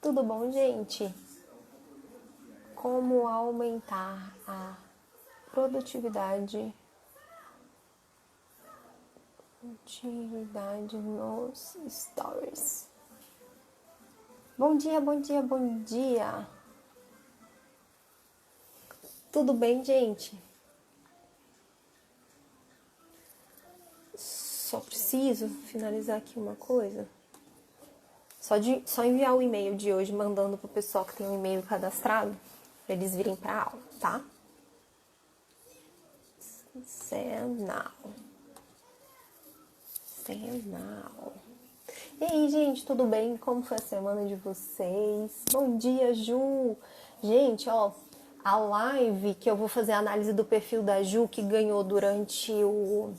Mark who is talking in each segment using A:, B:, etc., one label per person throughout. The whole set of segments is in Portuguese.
A: Tudo bom, gente? Como aumentar a produtividade nos stories? Bom dia, bom dia, bom dia! Tudo bem, gente? Só preciso finalizar aqui uma coisa. Só enviar o e-mail de hoje mandando pro pessoal que tem um e-mail cadastrado pra eles virem pra aula, tá? Send now. E aí, gente, tudo bem? Como foi a semana de vocês? Bom dia, Ju! Gente, ó, a live que eu vou fazer a análise do perfil da Ju, que ganhou durante o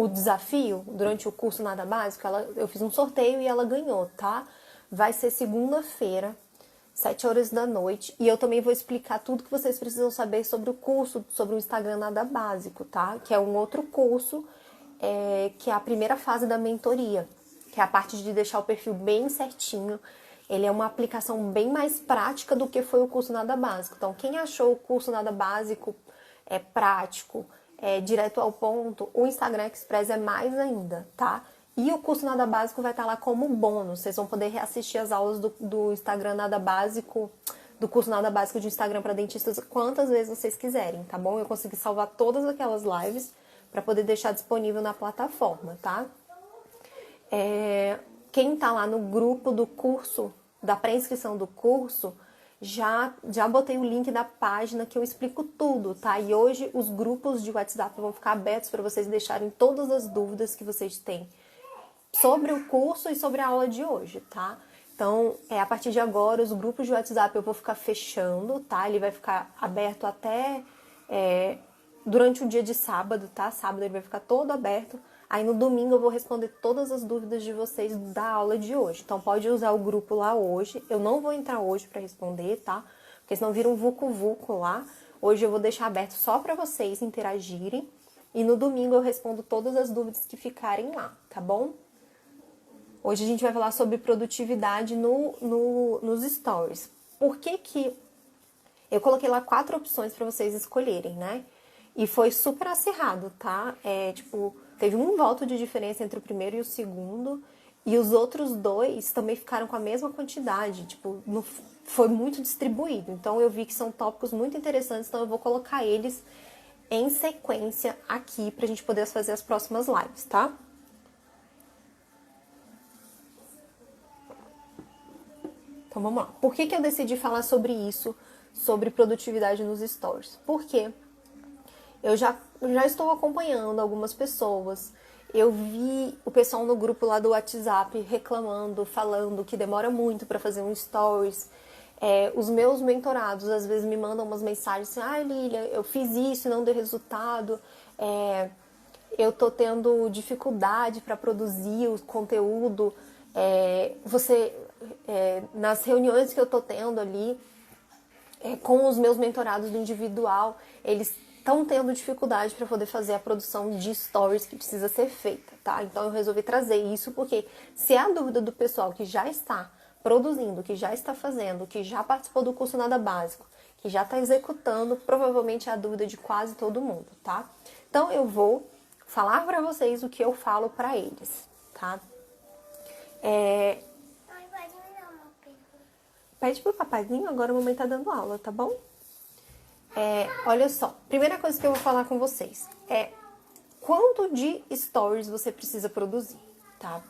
A: desafio, durante o curso Nada Básico, eu fiz um sorteio e ela ganhou, tá? Vai ser segunda-feira, 7 horas da noite, e eu também vou explicar tudo que vocês precisam saber sobre o curso, sobre o Instagram Nada Básico, tá? Que é um outro curso, que é a primeira fase da mentoria, que é a parte de deixar o perfil bem certinho. Ele é uma aplicação bem mais prática do que foi o curso Nada Básico. Então, quem achou o curso Nada Básico prático, direto ao ponto, o Instagram Express é mais ainda, tá? E o curso Nada Básico vai estar lá como bônus. Vocês vão poder reassistir as aulas do Instagram Nada Básico, do curso Nada Básico de Instagram para dentistas, quantas vezes vocês quiserem, tá bom? Eu consegui salvar todas aquelas lives para poder deixar disponível na plataforma, tá? Quem tá lá no grupo do curso, da pré-inscrição do curso, já botei o link da página que eu explico tudo, tá? E hoje os grupos de WhatsApp vão ficar abertos para vocês deixarem todas as dúvidas que vocês têm sobre o curso e sobre a aula de hoje, tá? Então, a partir de agora, os grupos de WhatsApp eu vou ficar fechando, tá? Ele vai ficar aberto até durante o dia de sábado, tá? Sábado ele vai ficar todo aberto. Aí no domingo eu vou responder todas as dúvidas de vocês da aula de hoje. Então pode usar o grupo lá hoje. Eu não vou entrar hoje para responder, tá? Porque senão vira um vucu-vucu lá. Hoje eu vou deixar aberto só para vocês interagirem. E no domingo eu respondo todas as dúvidas que ficarem lá, tá bom? Hoje a gente vai falar sobre produtividade nos stories. Por que eu coloquei lá 4 opções para vocês escolherem, né? E foi super acirrado, tá? Teve um voto de diferença entre o primeiro e o segundo. E os outros 2 também ficaram com a mesma quantidade. Foi muito distribuído. Então eu vi que são tópicos muito interessantes. Então eu vou colocar eles em sequência aqui pra gente poder fazer as próximas lives, tá? Então vamos lá. Por que eu decidi falar sobre isso, sobre produtividade nos stories? Porque eu já estou acompanhando algumas pessoas. Eu vi o pessoal no grupo lá do WhatsApp reclamando, falando que demora muito para fazer um stories. Os meus mentorados às vezes me mandam umas mensagens assim: Lília, eu fiz isso e não deu resultado. Eu tô tendo dificuldade para produzir o conteúdo. Nas reuniões que eu tô tendo ali com os meus mentorados do individual, eles estão tendo dificuldade para poder fazer a produção de stories que precisa ser feita, tá? Então eu resolvi trazer isso porque se é a dúvida do pessoal que já está produzindo, que já está fazendo, que já participou do curso Nada Básico, que já está executando, provavelmente é a dúvida de quase todo mundo, tá? Então eu vou falar para vocês o que eu falo para eles, tá? Pede pro papaizinho, agora a mamãe tá dando aula, tá bom? Olha só, primeira coisa que eu vou falar com vocês é quanto de stories você precisa produzir, tá?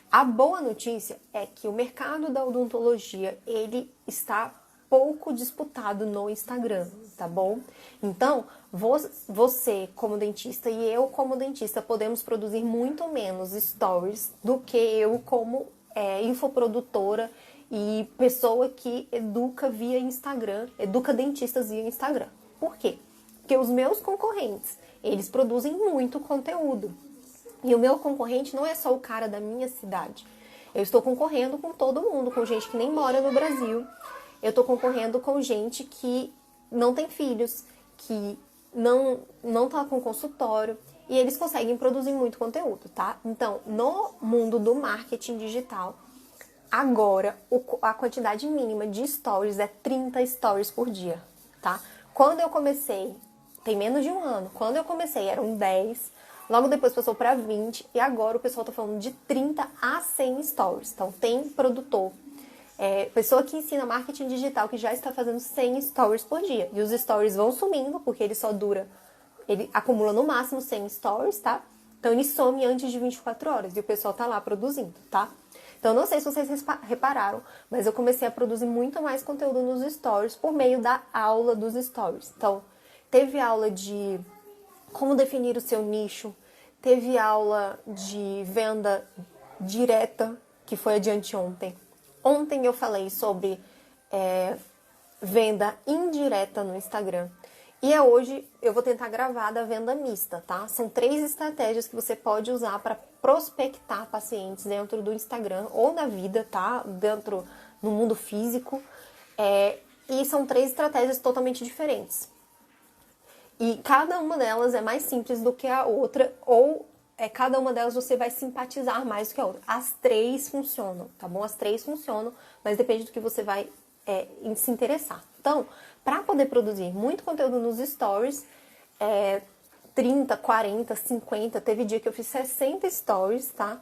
A: A boa notícia é que o mercado da odontologia, ele está pouco disputado no Instagram, tá bom? Então, você como dentista e eu como dentista podemos produzir muito menos stories do que eu como infoprodutora e pessoa que educa via Instagram, educa dentistas via Instagram. Por quê? Porque os meus concorrentes, eles produzem muito conteúdo. E o meu concorrente não é só o cara da minha cidade. Eu estou concorrendo com todo mundo, com gente que nem mora no Brasil. Eu estou concorrendo com gente que não tem filhos, que não tá com consultório. E eles conseguem produzir muito conteúdo, tá? Então, no mundo do marketing digital, Agora, a quantidade mínima de stories é 30 stories por dia, tá? Quando eu comecei, tem menos de um ano, quando eu comecei eram 10, logo depois passou para 20 e agora o pessoal tá falando de 30 a 100 stories. Então, tem produtor, pessoa que ensina marketing digital que já está fazendo 100 stories por dia. E os stories vão sumindo, porque ele acumula no máximo 100 stories, tá? Então, ele some antes de 24 horas e o pessoal tá lá produzindo, tá? Então, não sei se vocês repararam, mas eu comecei a produzir muito mais conteúdo nos stories por meio da aula dos stories. Então, teve aula de como definir o seu nicho, teve aula de venda direta, que foi adiante ontem. Ontem eu falei sobre venda indireta no Instagram. E hoje eu vou tentar gravar da venda mista, tá? São 3 estratégias que você pode usar para prospectar pacientes dentro do Instagram ou na vida, tá? No mundo físico. E são 3 estratégias totalmente diferentes. E cada uma delas é mais simples do que a outra, ou cada uma delas você vai simpatizar mais do que a outra. As 3 funcionam, tá bom? As 3 funcionam, mas depende do que você vai se interessar. Então, para poder produzir muito conteúdo nos stories, 30, 40, 50, teve dia que eu fiz 60 stories, tá?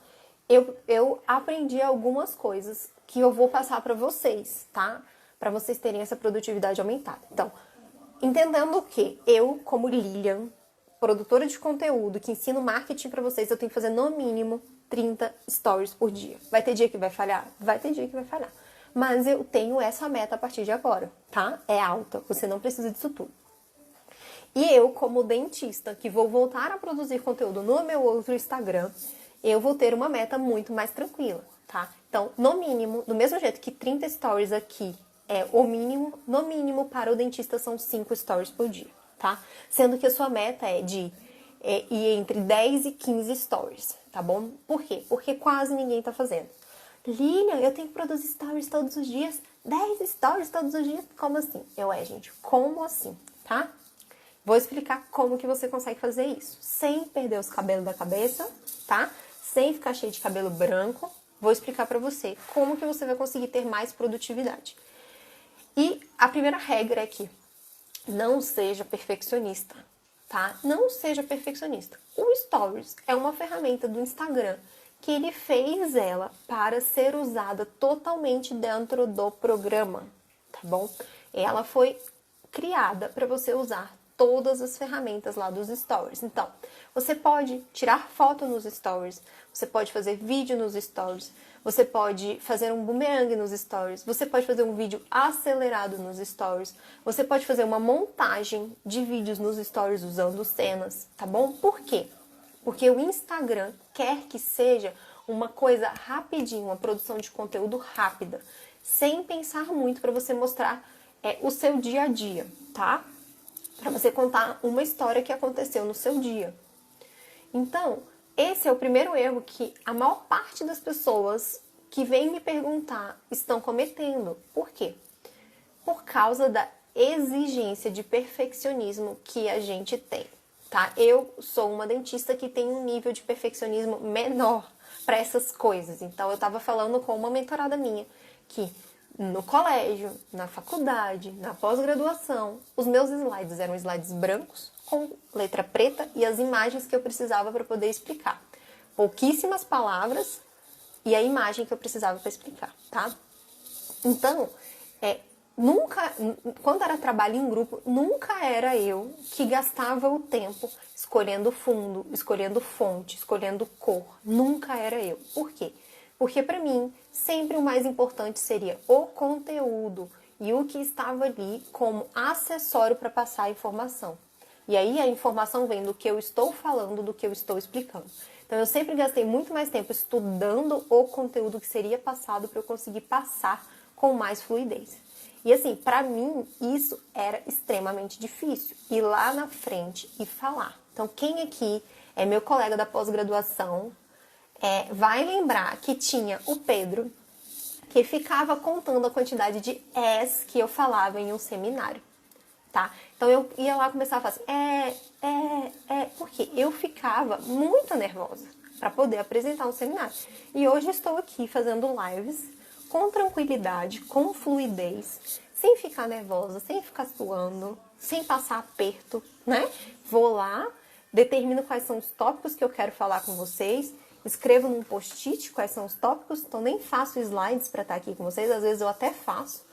A: Eu aprendi algumas coisas que eu vou passar para vocês, tá? Para vocês terem essa produtividade aumentada. Então, entendendo que eu, como Lilian, produtora de conteúdo, que ensino marketing para vocês, eu tenho que fazer no mínimo 30 stories por dia. Vai ter dia que vai falhar? Vai ter dia que vai falhar. Mas eu tenho essa meta a partir de agora, tá? É alta, você não precisa disso tudo. E eu, como dentista, que vou voltar a produzir conteúdo no meu outro Instagram, eu vou ter uma meta muito mais tranquila, tá? Então, no mínimo, do mesmo jeito que 30 stories aqui é o mínimo, no mínimo para o dentista são 5 stories por dia, tá? Sendo que a sua meta é de ir entre 10 e 15 stories, tá bom? Por quê? Porque quase ninguém tá fazendo. Lilian, eu tenho que produzir stories todos os dias, 10 stories todos os dias, como assim? Gente, como assim, tá? Vou explicar como que você consegue fazer isso, sem perder os cabelos da cabeça, tá? Sem ficar cheio de cabelo branco, vou explicar pra você como que você vai conseguir ter mais produtividade. E a primeira regra é que não seja perfeccionista, tá? Não seja perfeccionista. O Stories é uma ferramenta do Instagram que ele fez ela para ser usada totalmente dentro do programa, tá bom? Ela foi criada para você usar todas as ferramentas lá dos stories. Então, você pode tirar foto nos stories, você pode fazer vídeo nos stories, você pode fazer um boomerang nos stories, você pode fazer um vídeo acelerado nos stories, você pode fazer uma montagem de vídeos nos stories usando cenas, tá bom? Por quê? Porque o Instagram quer que seja uma coisa rapidinha, uma produção de conteúdo rápida, sem pensar muito para você mostrar o seu dia a dia, tá? Para você contar uma história que aconteceu no seu dia. Então, esse é o primeiro erro que a maior parte das pessoas que vêm me perguntar estão cometendo. Por quê? Por causa da exigência de perfeccionismo que a gente tem, tá? Eu sou uma dentista que tem um nível de perfeccionismo menor para essas coisas. Então, eu estava falando com uma mentorada minha que no colégio, na faculdade, na pós-graduação, os meus slides eram slides brancos com letra preta e as imagens que eu precisava para poder explicar. Pouquíssimas palavras e a imagem que eu precisava para explicar, tá? Então, quando era trabalho em grupo, nunca era eu que gastava o tempo escolhendo fundo, escolhendo fonte, escolhendo cor. Nunca era eu. Por quê? Porque para mim, sempre o mais importante seria o conteúdo e o que estava ali como acessório para passar a informação. E aí a informação vem do que eu estou falando, do que eu estou explicando. Então eu sempre gastei muito mais tempo estudando o conteúdo que seria passado para eu conseguir passar com mais fluidez. E assim, para mim, isso era extremamente difícil. Ir lá na frente e falar. Então quem aqui é meu colega da pós-graduação vai lembrar que tinha o Pedro, que ficava contando a quantidade de S que eu falava em um seminário, tá? Então eu ia lá começar a falar assim, porque eu ficava muito nervosa para poder apresentar um seminário. E hoje estou aqui fazendo lives com tranquilidade, com fluidez, sem ficar nervosa, sem ficar suando, sem passar aperto, né? Vou lá, determino quais são os tópicos que eu quero falar com vocês, escrevo num post-it quais são os tópicos, então nem faço slides para estar aqui com vocês, às vezes eu até faço,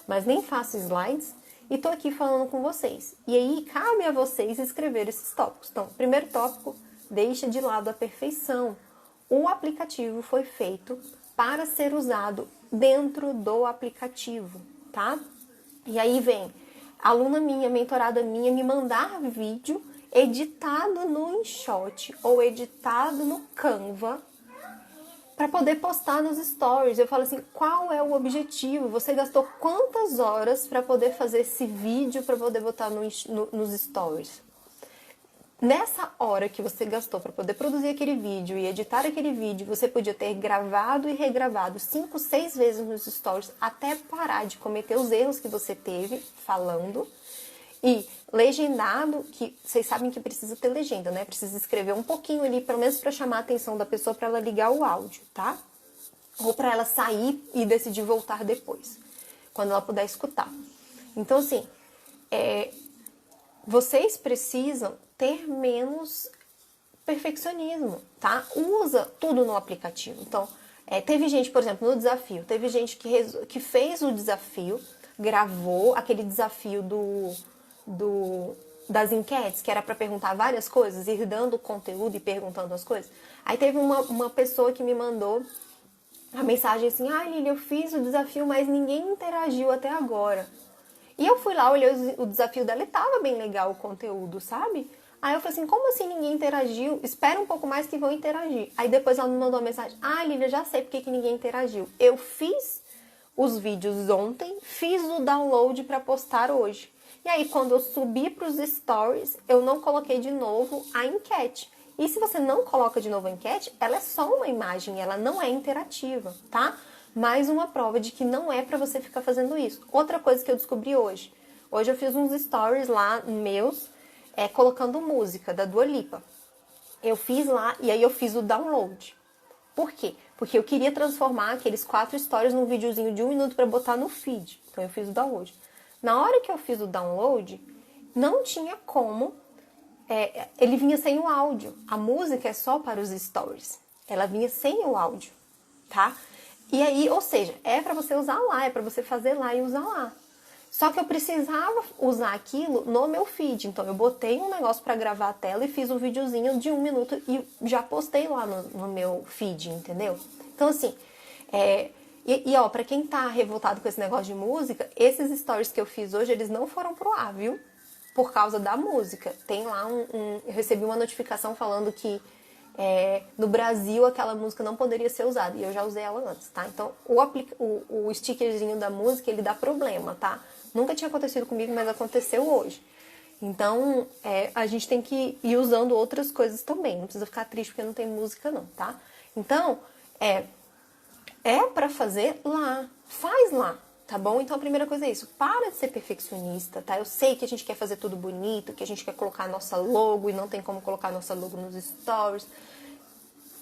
A: mas nem faço slides, e tô aqui falando com vocês. E aí, cabe a vocês escrever esses tópicos. Então, primeiro tópico, deixa de lado a perfeição. O aplicativo foi feito para ser usado dentro do aplicativo, tá? E aí vem aluna minha, mentorada minha, me mandar vídeo editado no InShot ou editado no Canva para poder postar nos stories. Eu falo assim, qual é o objetivo? Você gastou quantas horas para poder fazer esse vídeo para poder botar nos stories? Nessa hora que você gastou para poder produzir aquele vídeo e editar aquele vídeo, você podia ter gravado e regravado 5, 6 vezes nos stories até parar de cometer os erros que você teve falando. E legendado, que vocês sabem que precisa ter legenda, né? Precisa escrever um pouquinho ali, pelo menos para chamar a atenção da pessoa, para ela ligar o áudio, tá? Ou para ela sair e decidir voltar depois, quando ela puder escutar. Então, assim, vocês precisam ter menos perfeccionismo, tá? Usa tudo no aplicativo. Então, teve gente, por exemplo, no desafio, teve gente que fez o desafio, gravou aquele desafio das enquetes, que era para perguntar várias coisas, ir dando conteúdo e perguntando as coisas. Aí teve uma pessoa que me mandou a mensagem assim, Lili, eu fiz o desafio, mas ninguém interagiu até agora. E eu fui lá, olhei o desafio dela e tava bem legal o conteúdo, sabe? Aí eu falei assim, como assim ninguém interagiu? Espera um pouco mais que vão interagir. Aí depois ela me mandou uma mensagem, Lívia, já sei porque que ninguém interagiu. Eu fiz os vídeos ontem, fiz o download para postar hoje. E aí quando eu subi para os stories, eu não coloquei de novo a enquete. E se você não coloca de novo a enquete, ela é só uma imagem, ela não é interativa, tá? Mais uma prova de que não é para você ficar fazendo isso. Outra coisa que eu descobri hoje. Hoje eu fiz uns stories lá meus, colocando música da Dua Lipa. Eu fiz lá e aí eu fiz o download. Por quê? Porque eu queria transformar aqueles 4 stories num videozinho de 1 minuto para botar no feed. Então eu fiz o download. Na hora que eu fiz o download, não tinha como... ele vinha sem o áudio. A música é só para os stories. Ela vinha sem o áudio, tá? E aí, ou seja, é para você usar lá, é para você fazer lá e usar lá. Só que eu precisava usar aquilo no meu feed. Então eu botei um negócio para gravar a tela e fiz um videozinho de 1 minuto e já postei lá no meu feed, entendeu? Então assim, ó, para quem tá revoltado com esse negócio de música, esses stories que eu fiz hoje, eles não foram pro ar, viu? Por causa da música. Tem lá eu recebi uma notificação falando que no Brasil aquela música não poderia ser usada. E eu já usei ela antes, tá? Então o stickerzinho da música, ele dá problema, tá? Nunca tinha acontecido comigo, mas aconteceu hoje. Então a gente tem que ir usando outras coisas também. Não precisa ficar triste porque não tem música não, tá? Então pra fazer lá. Faz lá. Tá bom? Então a primeira coisa é isso. Para de ser perfeccionista, tá? Eu sei que a gente quer fazer tudo bonito, que a gente quer colocar a nossa logo e não tem como colocar a nossa logo nos stories.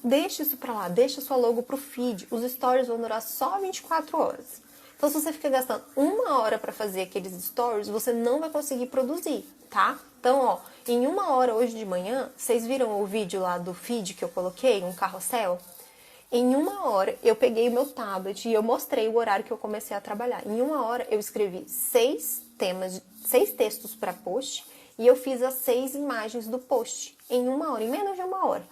A: Deixa isso pra lá, deixa sua logo pro feed. Os stories vão durar só 24 horas. Então se você fica gastando 1 hora pra fazer aqueles stories, você não vai conseguir produzir, tá? Então, ó, em 1 hora hoje de manhã, vocês viram o vídeo lá do feed que eu coloquei, um carrossel? Em 1 hora, eu peguei o meu tablet e eu mostrei o horário que eu comecei a trabalhar. Em 1 hora, eu escrevi 6 textos para post e eu fiz as 6 imagens do post em 1 hora, em menos de 1 hora,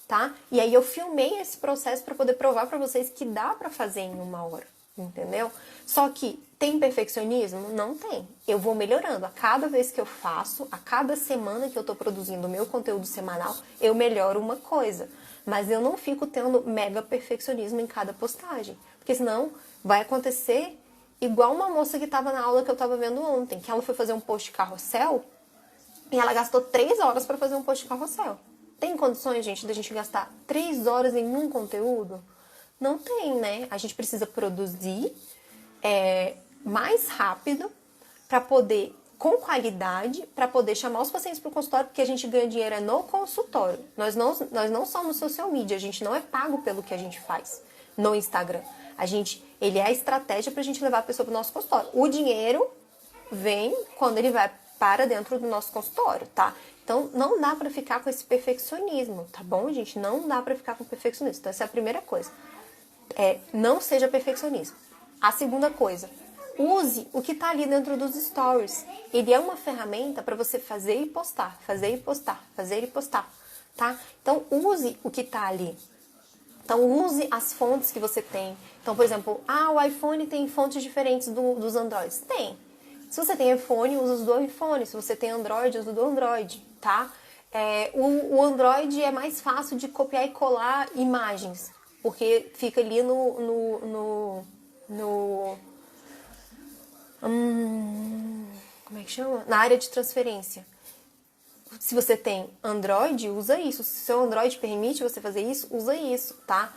A: tá? E aí eu filmei esse processo para poder provar para vocês que dá para fazer em 1 hora, entendeu? Só que tem perfeccionismo? Não tem. Eu vou melhorando. A cada vez que eu faço, a cada semana que eu tô produzindo o meu conteúdo semanal, eu melhoro uma coisa. Mas eu não fico tendo mega perfeccionismo em cada postagem. Porque senão vai acontecer igual uma moça que estava na aula que eu estava vendo ontem. Que ela foi fazer um post carrossel e ela gastou 3 horas para fazer um post carrossel. Tem condições, gente, da gente gastar 3 horas em um conteúdo? Não tem, né? A gente precisa produzir mais rápido para poder... com qualidade, para poder chamar os pacientes para o consultório, porque a gente ganha dinheiro no consultório. Nós não somos social media, a gente não é pago pelo que a gente faz no Instagram. Ele é a estratégia pra gente levar a pessoa pro nosso consultório. O dinheiro vem quando ele vai para dentro do nosso consultório, tá? Então, não dá pra ficar com esse perfeccionismo, tá bom, gente? Não dá pra ficar com perfeccionismo. Então, essa é a primeira coisa. Não seja perfeccionista. A segunda coisa, use o que tá ali dentro dos stories. Ele é uma ferramenta para você fazer e postar, fazer e postar, fazer e postar, tá? Então, use o que tá ali. Então, use as fontes que você tem. Então, por exemplo, o iPhone tem fontes diferentes dos Androids. Tem. Se você tem iPhone, usa os do iPhone. Se você tem Android, usa o do Android, tá? O Android é mais fácil de copiar e colar imagens, porque fica ali como é que chama? Na área de transferência. Se você tem Android, usa isso. Se seu Android permite você fazer isso, usa isso, tá?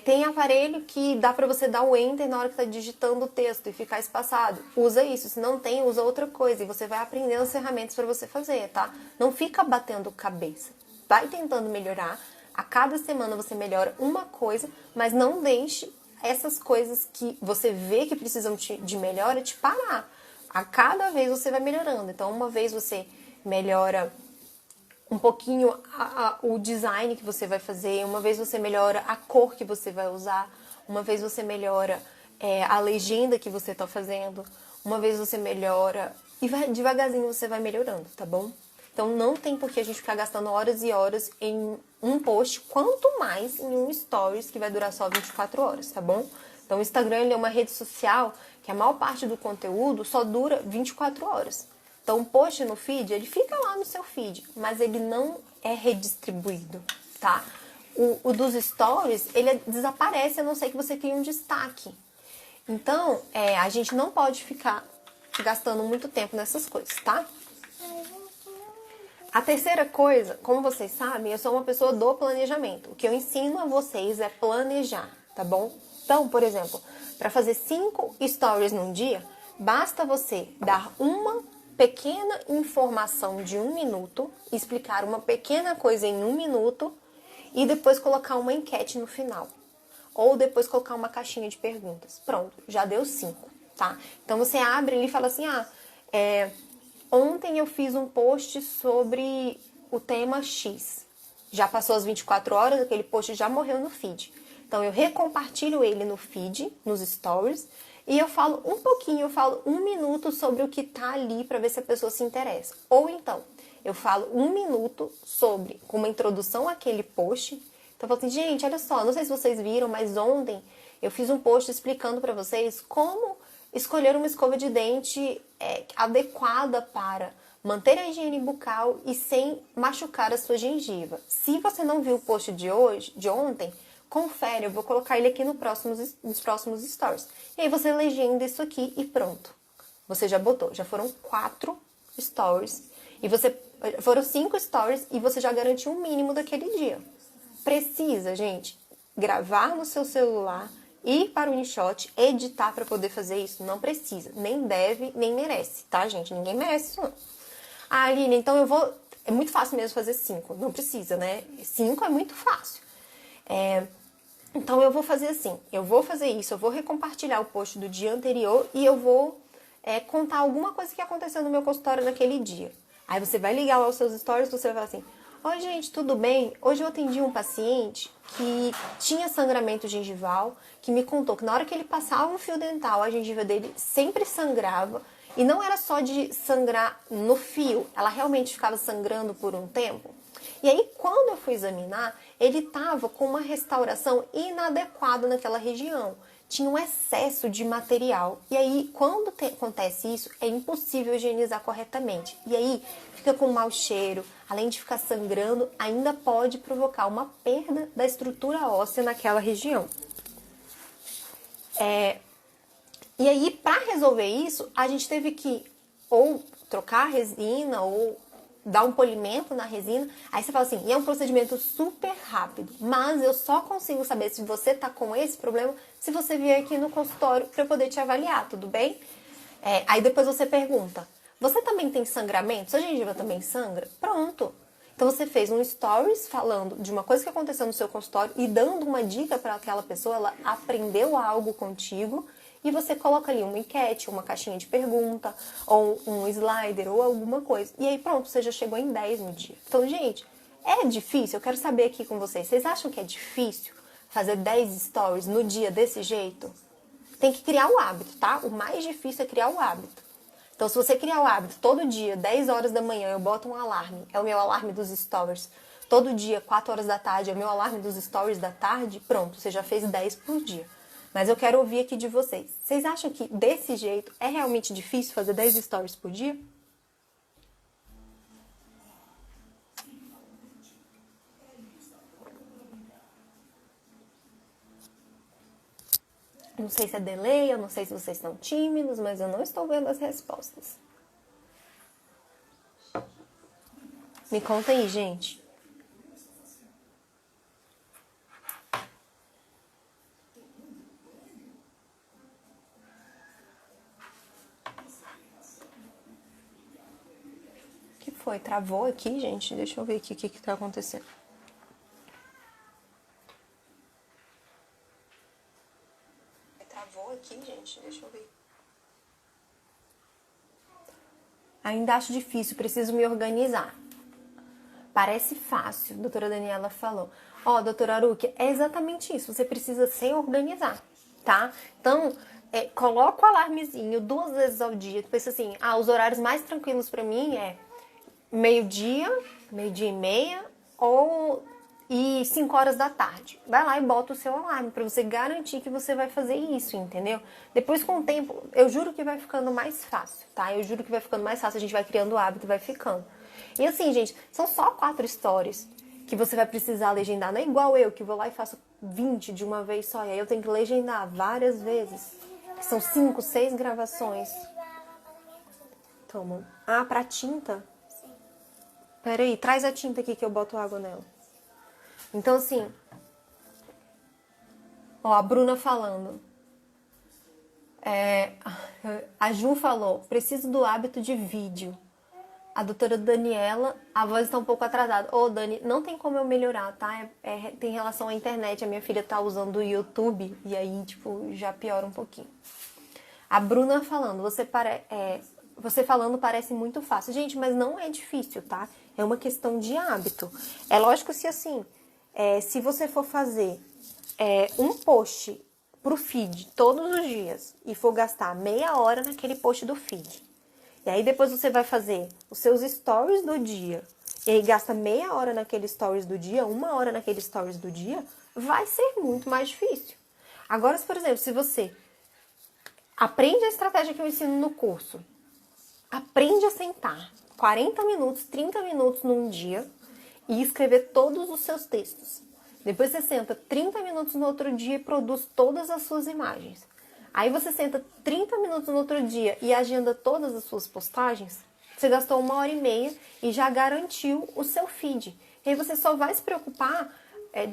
A: Tem aparelho que dá pra você dar o Enter na hora que tá digitando o texto e ficar espaçado. Usa isso. Se não tem, usa outra coisa. E você vai aprendendo as ferramentas pra você fazer, tá? Não fica batendo cabeça. Vai tentando melhorar. A cada semana você melhora uma coisa, mas não deixe essas coisas que você vê que precisam de melhora te parar. A cada vez você vai melhorando. Então, uma vez você melhora um pouquinho o design que você vai fazer, uma vez você melhora a cor que você vai usar, uma vez você melhora a legenda que você está fazendo, uma vez você melhora, e devagarzinho você vai melhorando, tá bom? Então não tem por que a gente ficar gastando horas e horas em um post, quanto mais em um stories que vai durar só 24 horas, tá bom? Então o Instagram ele é uma rede social que a maior parte do conteúdo só dura 24 horas. Então, um post no feed, ele fica lá no seu feed, mas ele não é redistribuído, tá? O dos stories, ele desaparece, a não ser que você crie um destaque. Então, a gente não pode ficar gastando muito tempo nessas coisas, tá? A terceira coisa, como vocês sabem, eu sou uma pessoa do planejamento. O que eu ensino a vocês é planejar, tá bom? Então, por exemplo, para fazer 5 stories num dia, basta você dar uma pequena informação de 1 minuto, explicar uma pequena coisa em 1 minuto e depois colocar uma enquete no final. Ou depois colocar uma caixinha de perguntas. Pronto, já deu 5, tá? Então você abre ali e fala assim, ontem eu fiz um post sobre o tema X. Já passou as 24 horas, aquele post já morreu no feed. Então eu recompartilho ele no feed, nos stories, e eu falo um pouquinho, eu falo 1 minuto sobre o que tá ali para ver se a pessoa se interessa. Ou então, eu falo 1 minuto com uma introdução àquele post. Então eu falo assim, gente, olha só, não sei se vocês viram, mas ontem eu fiz um post explicando para vocês como escolher uma escova de dente adequada para manter a higiene bucal e sem machucar a sua gengiva. Se você não viu o post de ontem, confere, eu vou colocar ele aqui nos próximos stories. E aí você legenda isso aqui e pronto. Você já botou, já foram 4 stories. Foram 5 stories e você já garantiu o mínimo daquele dia. Precisa, gente, gravar no seu celular, ir para o InShot, editar para poder fazer isso? Não precisa, nem deve, nem merece, tá, gente? Ninguém merece isso, não. Aline, então eu vou... É muito fácil mesmo fazer 5, não precisa, né? 5 é muito fácil. Então eu vou fazer assim, eu vou fazer isso, eu vou recompartilhar o post do dia anterior e eu vou contar alguma coisa que aconteceu no meu consultório naquele dia. Aí você vai ligar lá os seus stories e você vai falar assim, oi gente, tudo bem? Hoje eu atendi um paciente que tinha sangramento gengival, que me contou que na hora que ele passava um fio dental, a gengiva dele sempre sangrava. E não era só de sangrar no fio, ela realmente ficava sangrando por um tempo. E aí, quando eu fui examinar, ele estava com uma restauração inadequada naquela região. Tinha um excesso de material. E aí, quando acontece isso, é impossível higienizar corretamente. E aí, fica com mau cheiro, além de ficar sangrando, ainda pode provocar uma perda da estrutura óssea naquela região. E aí, para resolver isso, a gente teve que ou trocar a resina ou dar um polimento na resina. Aí você fala assim, e é um procedimento super rápido, mas eu só consigo saber se você tá com esse problema se você vier aqui no consultório para eu poder te avaliar, tudo bem? Aí depois você pergunta, você também tem sangramento? Sua gengiva também sangra? Pronto. Então você fez um stories falando de uma coisa que aconteceu no seu consultório e dando uma dica para aquela pessoa, ela aprendeu algo contigo, e você coloca ali uma enquete, uma caixinha de pergunta, ou um slider, ou alguma coisa. E aí pronto, você já chegou em 10 no dia. Então, gente, é difícil? Eu quero saber aqui com vocês. Vocês acham que é difícil fazer 10 stories no dia desse jeito? Tem que criar o hábito, tá? O mais difícil é criar o hábito. Então, se você criar o hábito, todo dia, 10 horas da manhã, eu boto um alarme. É o meu alarme dos stories. Todo dia, 4 horas da tarde, é o meu alarme dos stories da tarde. Pronto, você já fez 10 por dia. Mas eu quero ouvir aqui de vocês. Vocês acham que desse jeito é realmente difícil fazer 10 stories por dia? Não sei se é delay, eu não sei se vocês estão tímidos, mas eu não estou vendo as respostas. Me conta aí, gente. O que foi? Travou aqui, gente? Deixa eu ver aqui o que está acontecendo. Travou aqui, gente? Deixa eu ver. Ainda acho difícil, preciso me organizar. Parece fácil, a doutora Daniela falou. Ó, doutora Aruki, é exatamente isso. Você precisa se organizar, tá? Então, coloca o alarmezinho 2 vezes ao dia. Pensa assim, os horários mais tranquilos pra mim é meio-dia, meio-dia e meia e 5 horas da tarde. Vai lá e bota o seu alarme pra você garantir que você vai fazer isso, entendeu? Depois, com o tempo, eu juro que vai ficando mais fácil, tá? Eu juro que vai ficando mais fácil, a gente vai criando o hábito e vai ficando. E assim, gente, são só 4 stories que você vai precisar legendar. Não é igual eu, que vou lá e faço 20 de uma vez só. E aí eu tenho que legendar várias vezes. São 5, 6 gravações. Toma. Pra tinta? Peraí, traz a tinta aqui que eu boto água nela. Então, assim... Ó, a Bruna falando. A Ju falou, preciso do hábito de vídeo. A doutora Daniela, a voz está um pouco atrasada. Ô, Dani, não tem como eu melhorar, tá? Tem relação à internet. A minha filha tá usando o YouTube e aí, tipo, já piora um pouquinho. A Bruna falando, você falando parece muito fácil. Gente, mas não é difícil, tá? É uma questão de hábito. É lógico se assim, se você for fazer um post pro feed todos os dias e for gastar meia hora naquele post do feed, e aí depois você vai fazer os seus stories do dia, e aí gasta meia hora naquele stories do dia, 1 hora naquele stories do dia, vai ser muito mais difícil. Agora, por exemplo, se você aprende a estratégia que eu ensino no curso, aprende a sentar 40 minutos, 30 minutos num dia e escrever todos os seus textos. Depois você senta 30 minutos no outro dia e produz todas as suas imagens. Aí você senta 30 minutos no outro dia e agenda todas as suas postagens. Você gastou 1h30 e já garantiu o seu feed. E aí você só vai se preocupar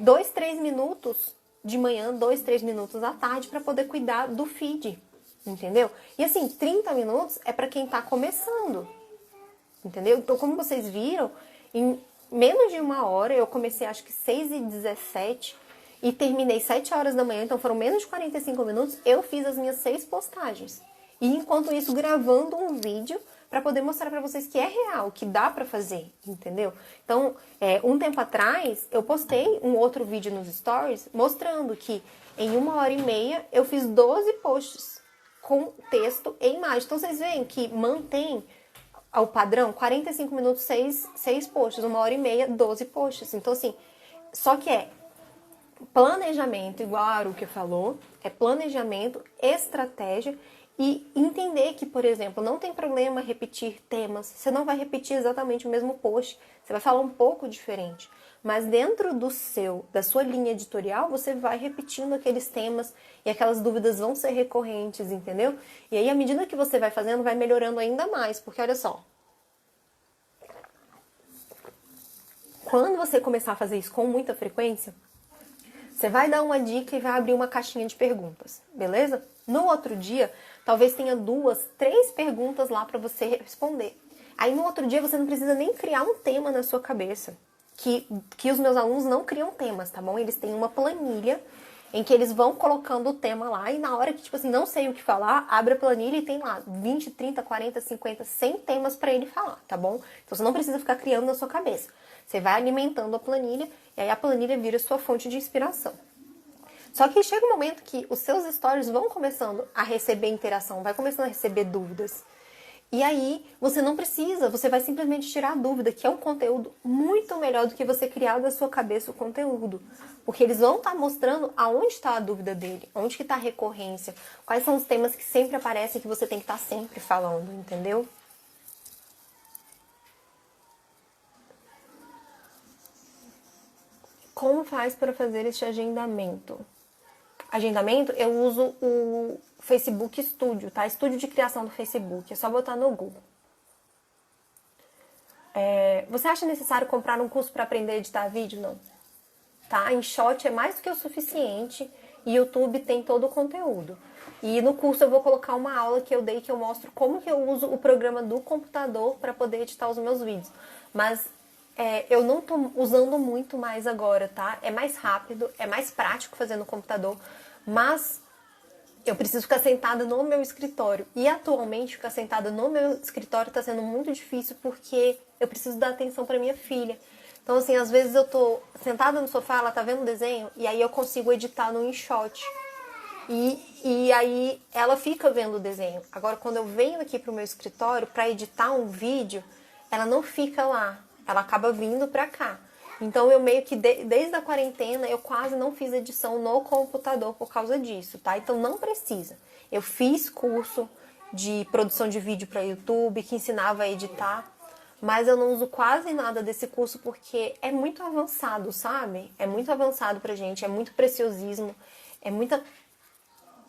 A: 2, 3 minutos de manhã, 2, 3 minutos à tarde para poder cuidar do feed. Entendeu? E assim, 30 minutos é para quem está começando. Entendeu? Então, como vocês viram, em menos de 1 hora, eu comecei acho que 6h17 e terminei 7 horas da manhã, então foram menos de 45 minutos, eu fiz as minhas 6 postagens. E enquanto isso, gravando um vídeo para poder mostrar para vocês que é real, que dá para fazer, entendeu? Então, um tempo atrás, eu postei um outro vídeo nos stories mostrando que em 1h30 eu fiz 12 posts com texto e imagem. Então, vocês veem que mantém o padrão, 45 minutos, 6 posts, 1h30, 12 posts. Então, assim, só que planejamento, igual a Aruki falou, é planejamento, estratégia e entender que, por exemplo, não tem problema repetir temas. Você não vai repetir exatamente o mesmo post, você vai falar um pouco diferente. Mas dentro da sua linha editorial, você vai repetindo aqueles temas e aquelas dúvidas vão ser recorrentes, entendeu? E aí, à medida que você vai fazendo, vai melhorando ainda mais, porque olha só. Quando você começar a fazer isso com muita frequência, você vai dar uma dica e vai abrir uma caixinha de perguntas, beleza? No outro dia, talvez tenha 2, 3 perguntas lá para você responder. Aí no outro dia você não precisa nem criar um tema na sua cabeça. Que os meus alunos não criam temas, tá bom? Eles têm uma planilha em que eles vão colocando o tema lá e na hora que, tipo assim, não sei o que falar, abre a planilha e tem lá 20, 30, 40, 50, 100 temas pra ele falar, tá bom? Então você não precisa ficar criando na sua cabeça. Você vai alimentando a planilha e aí a planilha vira sua fonte de inspiração. Só que chega um momento que os seus stories vão começando a receber interação, vai começando a receber dúvidas. E aí, você não precisa, você vai simplesmente tirar a dúvida, que é um conteúdo muito melhor do que você criar da sua cabeça o conteúdo. Porque eles vão estar mostrando aonde está a dúvida dele, onde que está a recorrência, quais são os temas que sempre aparecem que você tem que estar sempre falando, entendeu? Como faz para fazer este agendamento? Agendamento, eu uso o Facebook Studio, tá? Estúdio de criação do Facebook. É só botar no Google. Você acha necessário comprar um curso para aprender a editar vídeo? Não. Tá? InShot é mais do que o suficiente e YouTube tem todo o conteúdo. E no curso eu vou colocar uma aula que eu dei que eu mostro como que eu uso o programa do computador para poder editar os meus vídeos. Mas eu não tô usando muito mais agora, tá? É mais rápido, é mais prático fazer no computador, mas eu preciso ficar sentada no meu escritório. E atualmente ficar sentada no meu escritório tá sendo muito difícil porque eu preciso dar atenção para minha filha. Então, assim, às vezes eu tô sentada no sofá, ela tá vendo o desenho, e aí eu consigo editar no InShot. E aí ela fica vendo o desenho. Agora, quando eu venho aqui pro meu escritório para editar um vídeo, ela não fica lá. Ela acaba vindo pra cá. Então, eu meio que, desde a quarentena, eu quase não fiz edição no computador por causa disso, tá? Então, não precisa. Eu fiz curso de produção de vídeo para YouTube, que ensinava a editar, mas eu não uso quase nada desse curso porque é muito avançado, sabe? É muito avançado pra gente, é muito preciosismo, é muito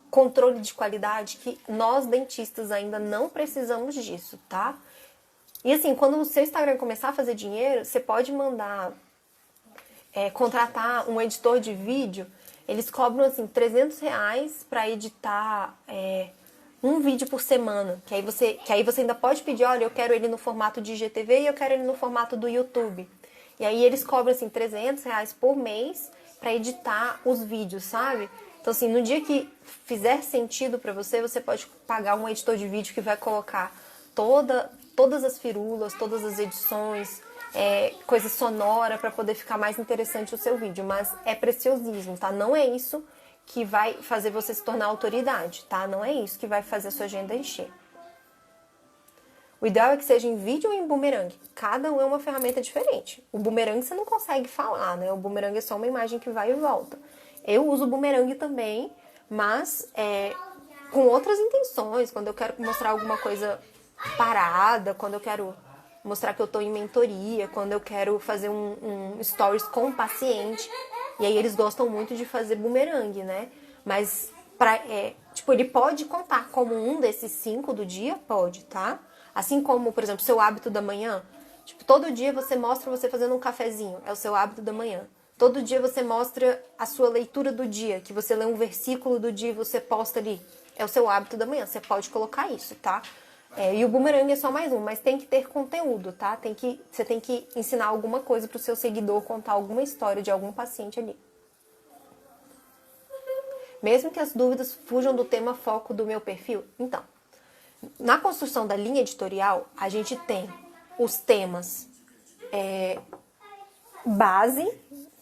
A: controle de qualidade que nós, dentistas, ainda não precisamos disso, tá? E assim, quando o seu Instagram começar a fazer dinheiro, você pode mandar contratar um editor de vídeo. Eles cobram assim R$300 para editar um vídeo por semana. Que aí você ainda pode pedir, olha, eu quero ele no formato de IGTV e eu quero ele no formato do YouTube. E aí eles cobram assim R$300 por mês para editar os vídeos, sabe? Então assim, no dia que fizer sentido para você, você pode pagar um editor de vídeo que vai colocar todas as firulas, todas as edições, coisa sonora para poder ficar mais interessante o seu vídeo. Mas é preciosismo, tá? Não é isso que vai fazer você se tornar autoridade, tá? Não é isso que vai fazer a sua agenda encher. O ideal é que seja em vídeo ou em boomerang. Cada um é uma ferramenta diferente. O boomerang você não consegue falar, né? O boomerang é só uma imagem que vai e volta. Eu uso o boomerang também, mas com outras intenções. Quando eu quero mostrar alguma coisa parada, quando eu quero mostrar que eu tô em mentoria, quando eu quero fazer um stories com o paciente. E aí eles gostam muito de fazer boomerang, né? Mas, ele pode contar como um desses 5 do dia? Pode, tá? Assim como, por exemplo, seu hábito da manhã. Tipo, todo dia você mostra você fazendo um cafezinho. É o seu hábito da manhã. Todo dia você mostra a sua leitura do dia, que você lê um versículo do dia e você posta ali. É o seu hábito da manhã. Você pode colocar isso, tá? E o boomerang é só mais um, mas tem que ter conteúdo, tá? Você tem que ensinar alguma coisa pro seu seguidor, contar alguma história de algum paciente ali. Mesmo que as dúvidas fujam do tema foco do meu perfil. Então, na construção da linha editorial, a gente tem os temas base,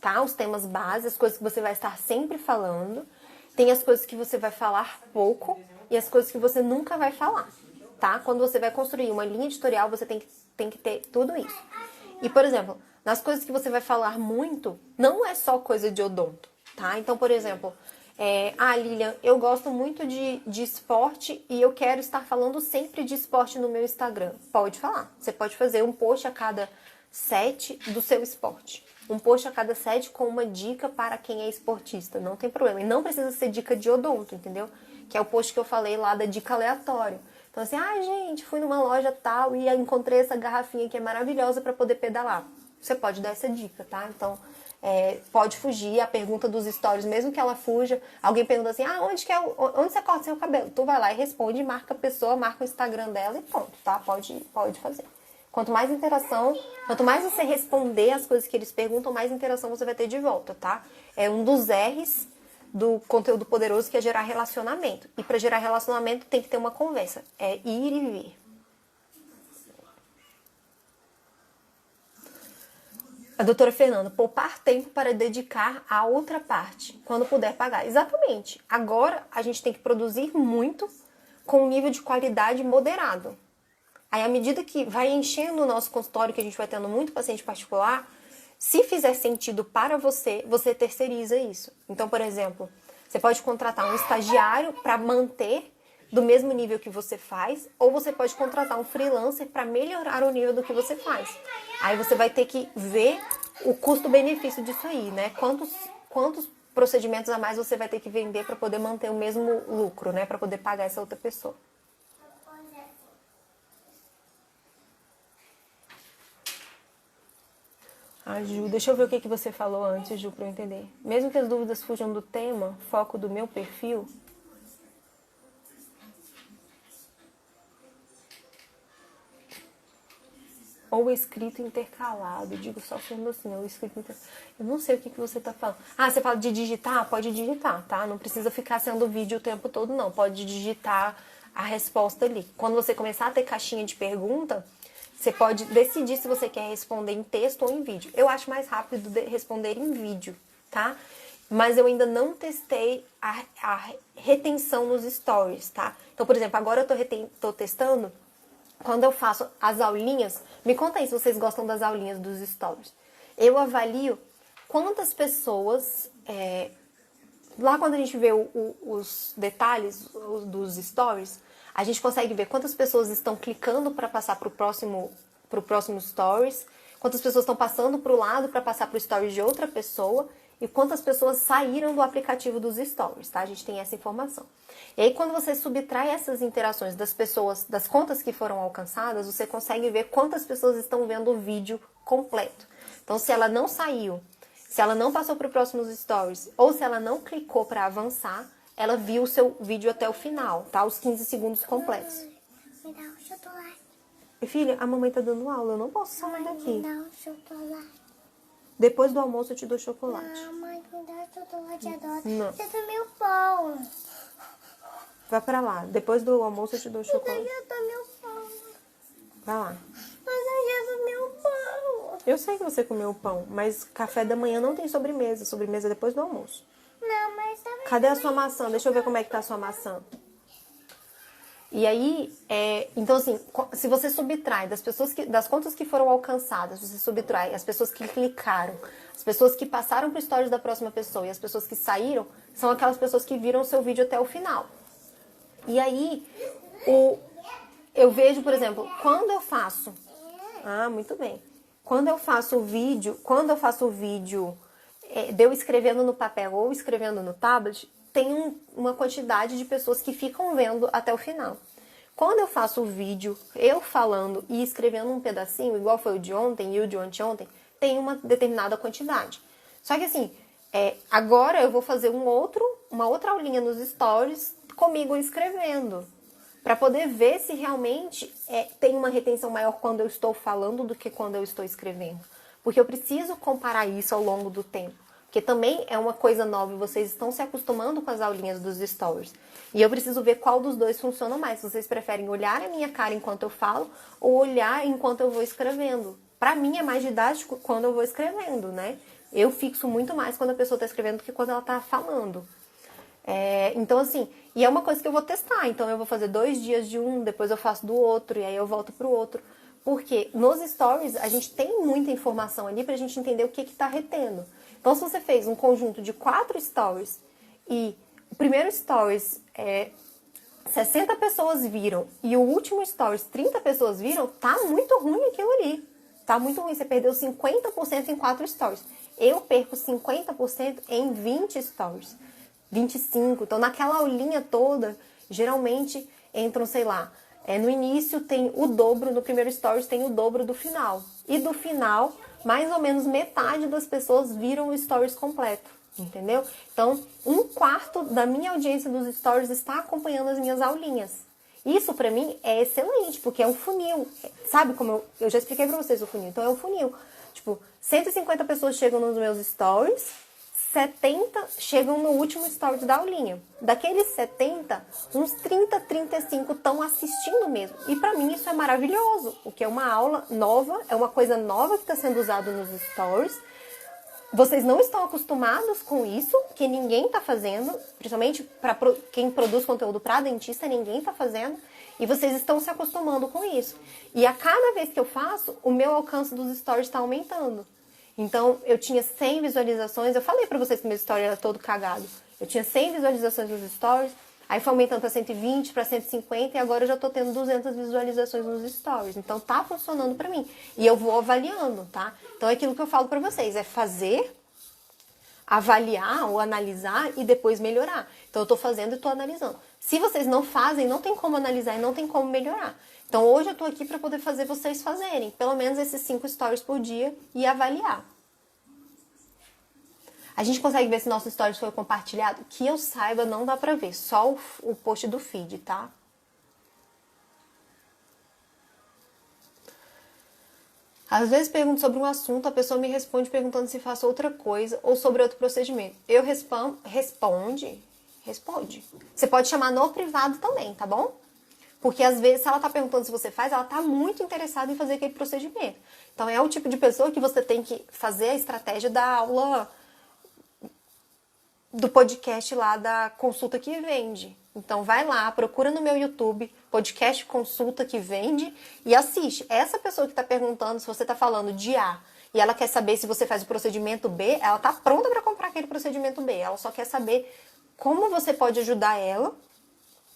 A: tá? Os temas base, as coisas que você vai estar sempre falando. Tem as coisas que você vai falar pouco e as coisas que você nunca vai falar, tá? Quando você vai construir uma linha editorial, você tem que ter tudo isso. E, por exemplo, nas coisas que você vai falar muito, não é só coisa de odonto, tá? Então, por exemplo, Lilian, eu gosto muito de esporte e eu quero estar falando sempre de esporte no meu Instagram. Pode falar. Você pode fazer um post a cada 7 do seu esporte. Um post a cada 7 com uma dica para quem é esportista. Não tem problema. E não precisa ser dica de odonto, entendeu? Que é o post que eu falei lá da dica aleatória. Então assim, gente, fui numa loja tal e encontrei essa garrafinha que é maravilhosa para poder pedalar. Você pode dar essa dica, tá? Então, pode fugir a pergunta dos stories, mesmo que ela fuja. Alguém pergunta assim, onde você corta seu cabelo? Tu vai lá e responde, marca a pessoa, marca o Instagram dela e pronto, tá? Pode fazer. Quanto mais interação, quanto mais você responder as coisas que eles perguntam, mais interação você vai ter de volta, tá? É um dos R's do conteúdo poderoso, que é gerar relacionamento. E para gerar relacionamento tem que ter uma conversa. É ir e vir. A doutora Fernanda, poupar tempo para dedicar a outra parte, quando puder pagar. Exatamente. Agora a gente tem que produzir muito com um nível de qualidade moderado. Aí, à medida que vai enchendo o nosso consultório, que a gente vai tendo muito paciente particular, se fizer sentido para você, você terceiriza isso. Então, por exemplo, você pode contratar um estagiário para manter do mesmo nível que você faz, ou você pode contratar um freelancer para melhorar o nível do que você faz. Aí você vai ter que ver o custo-benefício disso aí, né? Quantos procedimentos a mais você vai ter que vender para poder manter o mesmo lucro, né? Para poder pagar essa outra pessoa. Ah, Ju, deixa eu ver o que você falou antes, Ju, para eu entender. Mesmo que as dúvidas fujam do tema, foco do meu perfil... Ou escrito intercalado, digo só sendo assim, ou escrito intercalado. Eu não sei o que você tá falando. Ah, você fala de digitar? Pode digitar, tá? Não precisa ficar sendo vídeo o tempo todo, não. Pode digitar a resposta ali. Quando você começar a ter caixinha de pergunta, você pode decidir se você quer responder em texto ou em vídeo. Eu acho mais rápido responder em vídeo, tá? Mas eu ainda não testei a retenção nos stories, tá? Então, por exemplo, agora eu tô testando. Quando eu faço as aulinhas, me conta aí se vocês gostam das aulinhas dos stories. Eu avalio quantas pessoas, lá quando a gente vê os detalhes dos stories, a gente consegue ver quantas pessoas estão clicando para passar para o próximo stories, quantas pessoas estão passando para o lado para passar para o stories de outra pessoa, e quantas pessoas saíram do aplicativo dos stories, tá? A gente tem essa informação. E aí, quando você subtrai essas interações das pessoas, das contas que foram alcançadas, você consegue ver quantas pessoas estão vendo o vídeo completo. Então, se ela não saiu, se ela não passou para os próximos stories, ou se ela não clicou para avançar, ela viu o seu vídeo até o final, tá? Os 15 segundos completos.
B: Me dá um chocolate.
A: Filha, a mamãe tá dando aula, eu não posso sair daqui.
B: Me dá um chocolate.
A: Depois do almoço eu te dou chocolate.
B: Mãe, me dá chocolate, adoro.
A: Não.
B: Você comeu pão.
A: Vai pra lá. Depois do almoço eu te dou
B: Mas
A: chocolate.
B: eu já comeu pão.
A: Vai lá.
B: Mas eu já comeu pão.
A: Eu sei que você comeu pão, mas café da manhã não tem sobremesa. Sobremesa é depois do almoço.
B: Não, mas também...
A: Cadê a sua maçã? Deixa eu ver como é que tá a sua maçã. E aí, então assim, se você subtrai das contas que foram alcançadas, você subtrai as pessoas que clicaram, as pessoas que passaram pro stories da próxima pessoa e as pessoas que saíram, são aquelas pessoas que viram o seu vídeo até o final. E aí, eu vejo, por exemplo, quando eu faço... Ah, muito bem. Quando eu faço o vídeo de eu escrevendo no papel ou escrevendo no tablet, tem uma quantidade de pessoas que ficam vendo até o final. Quando eu faço o vídeo, eu falando e escrevendo um pedacinho, igual foi o de ontem e o de anteontem, tem uma determinada quantidade. Só que assim, agora eu vou fazer uma outra aulinha nos stories comigo escrevendo, para poder ver se realmente tem uma retenção maior quando eu estou falando do que quando eu estou escrevendo. Porque eu preciso comparar isso ao longo do tempo. Porque também é uma coisa nova e vocês estão se acostumando com as aulinhas dos stories. E eu preciso ver qual dos dois funciona mais. Se vocês preferem olhar a minha cara enquanto eu falo ou olhar enquanto eu vou escrevendo. Pra mim é mais didático quando eu vou escrevendo, né? Eu fixo muito mais quando a pessoa tá escrevendo do que quando ela tá falando. Então assim, e é uma coisa que eu vou testar. Então eu vou fazer 2 dias de um, depois eu faço do outro e aí eu volto pro outro. Porque nos stories a gente tem muita informação ali pra gente entender o que tá retendo. Então, se você fez um conjunto de 4 stories e o primeiro stories 60 pessoas viram e o último stories 30 pessoas viram, tá muito ruim aquilo ali. Tá muito ruim, você perdeu 50% em 4 stories. Eu perco 50% em 20 stories, 25. Então, naquela aulinha toda, geralmente entram, sei lá, no início tem o dobro, no primeiro stories tem o dobro do final. E do final, mais ou menos metade das pessoas viram o stories completo, entendeu? Então, 1/4 da minha audiência dos stories está acompanhando as minhas aulinhas. Isso pra mim é excelente, porque é um funil. Sabe como eu já expliquei pra vocês o funil? Então é um funil. Tipo, 150 pessoas chegam nos meus stories, 70 chegam no último story da aulinha. Daqueles 70, uns 30, 35 estão assistindo mesmo. E pra mim isso é maravilhoso, porque é uma aula nova, é uma coisa nova que está sendo usada nos stories. Vocês não estão acostumados com isso, que ninguém está fazendo, principalmente para quem produz conteúdo para dentista, ninguém está fazendo, e vocês estão se acostumando com isso. E a cada vez que eu faço, o meu alcance dos stories está aumentando. Então, eu tinha 100 visualizações, eu falei para vocês que meu story era todo cagado. Eu tinha 100 visualizações nos stories, aí foi aumentando para 120, para 150, e agora eu já tô tendo 200 visualizações nos stories. Então, tá funcionando para mim. E eu vou avaliando, tá? Então, é aquilo que eu falo para vocês, é fazer, avaliar ou analisar e depois melhorar. Então, eu tô fazendo e tô analisando. Se vocês não fazem, não tem como analisar e não tem como melhorar. Então, hoje eu tô aqui para poder fazer vocês fazerem pelo menos esses 5 stories por dia e avaliar. A gente consegue ver se nosso stories foi compartilhado? Que eu saiba, não dá pra ver. Só o post do feed, tá? Às vezes pergunto sobre um assunto, a pessoa me responde perguntando se faço outra coisa ou sobre outro procedimento. Eu responde. Você pode chamar no privado também, tá bom? Porque às vezes, se ela tá perguntando se você faz, ela tá muito interessada em fazer aquele procedimento. Então é o tipo de pessoa que você tem que fazer a estratégia da aula do podcast lá da consulta que vende. Então vai lá, procura no meu YouTube, podcast consulta que vende e assiste. Essa pessoa que está perguntando se você está falando de A e ela quer saber se você faz o procedimento B, ela está pronta para comprar aquele procedimento B. Ela só quer saber como você pode ajudar ela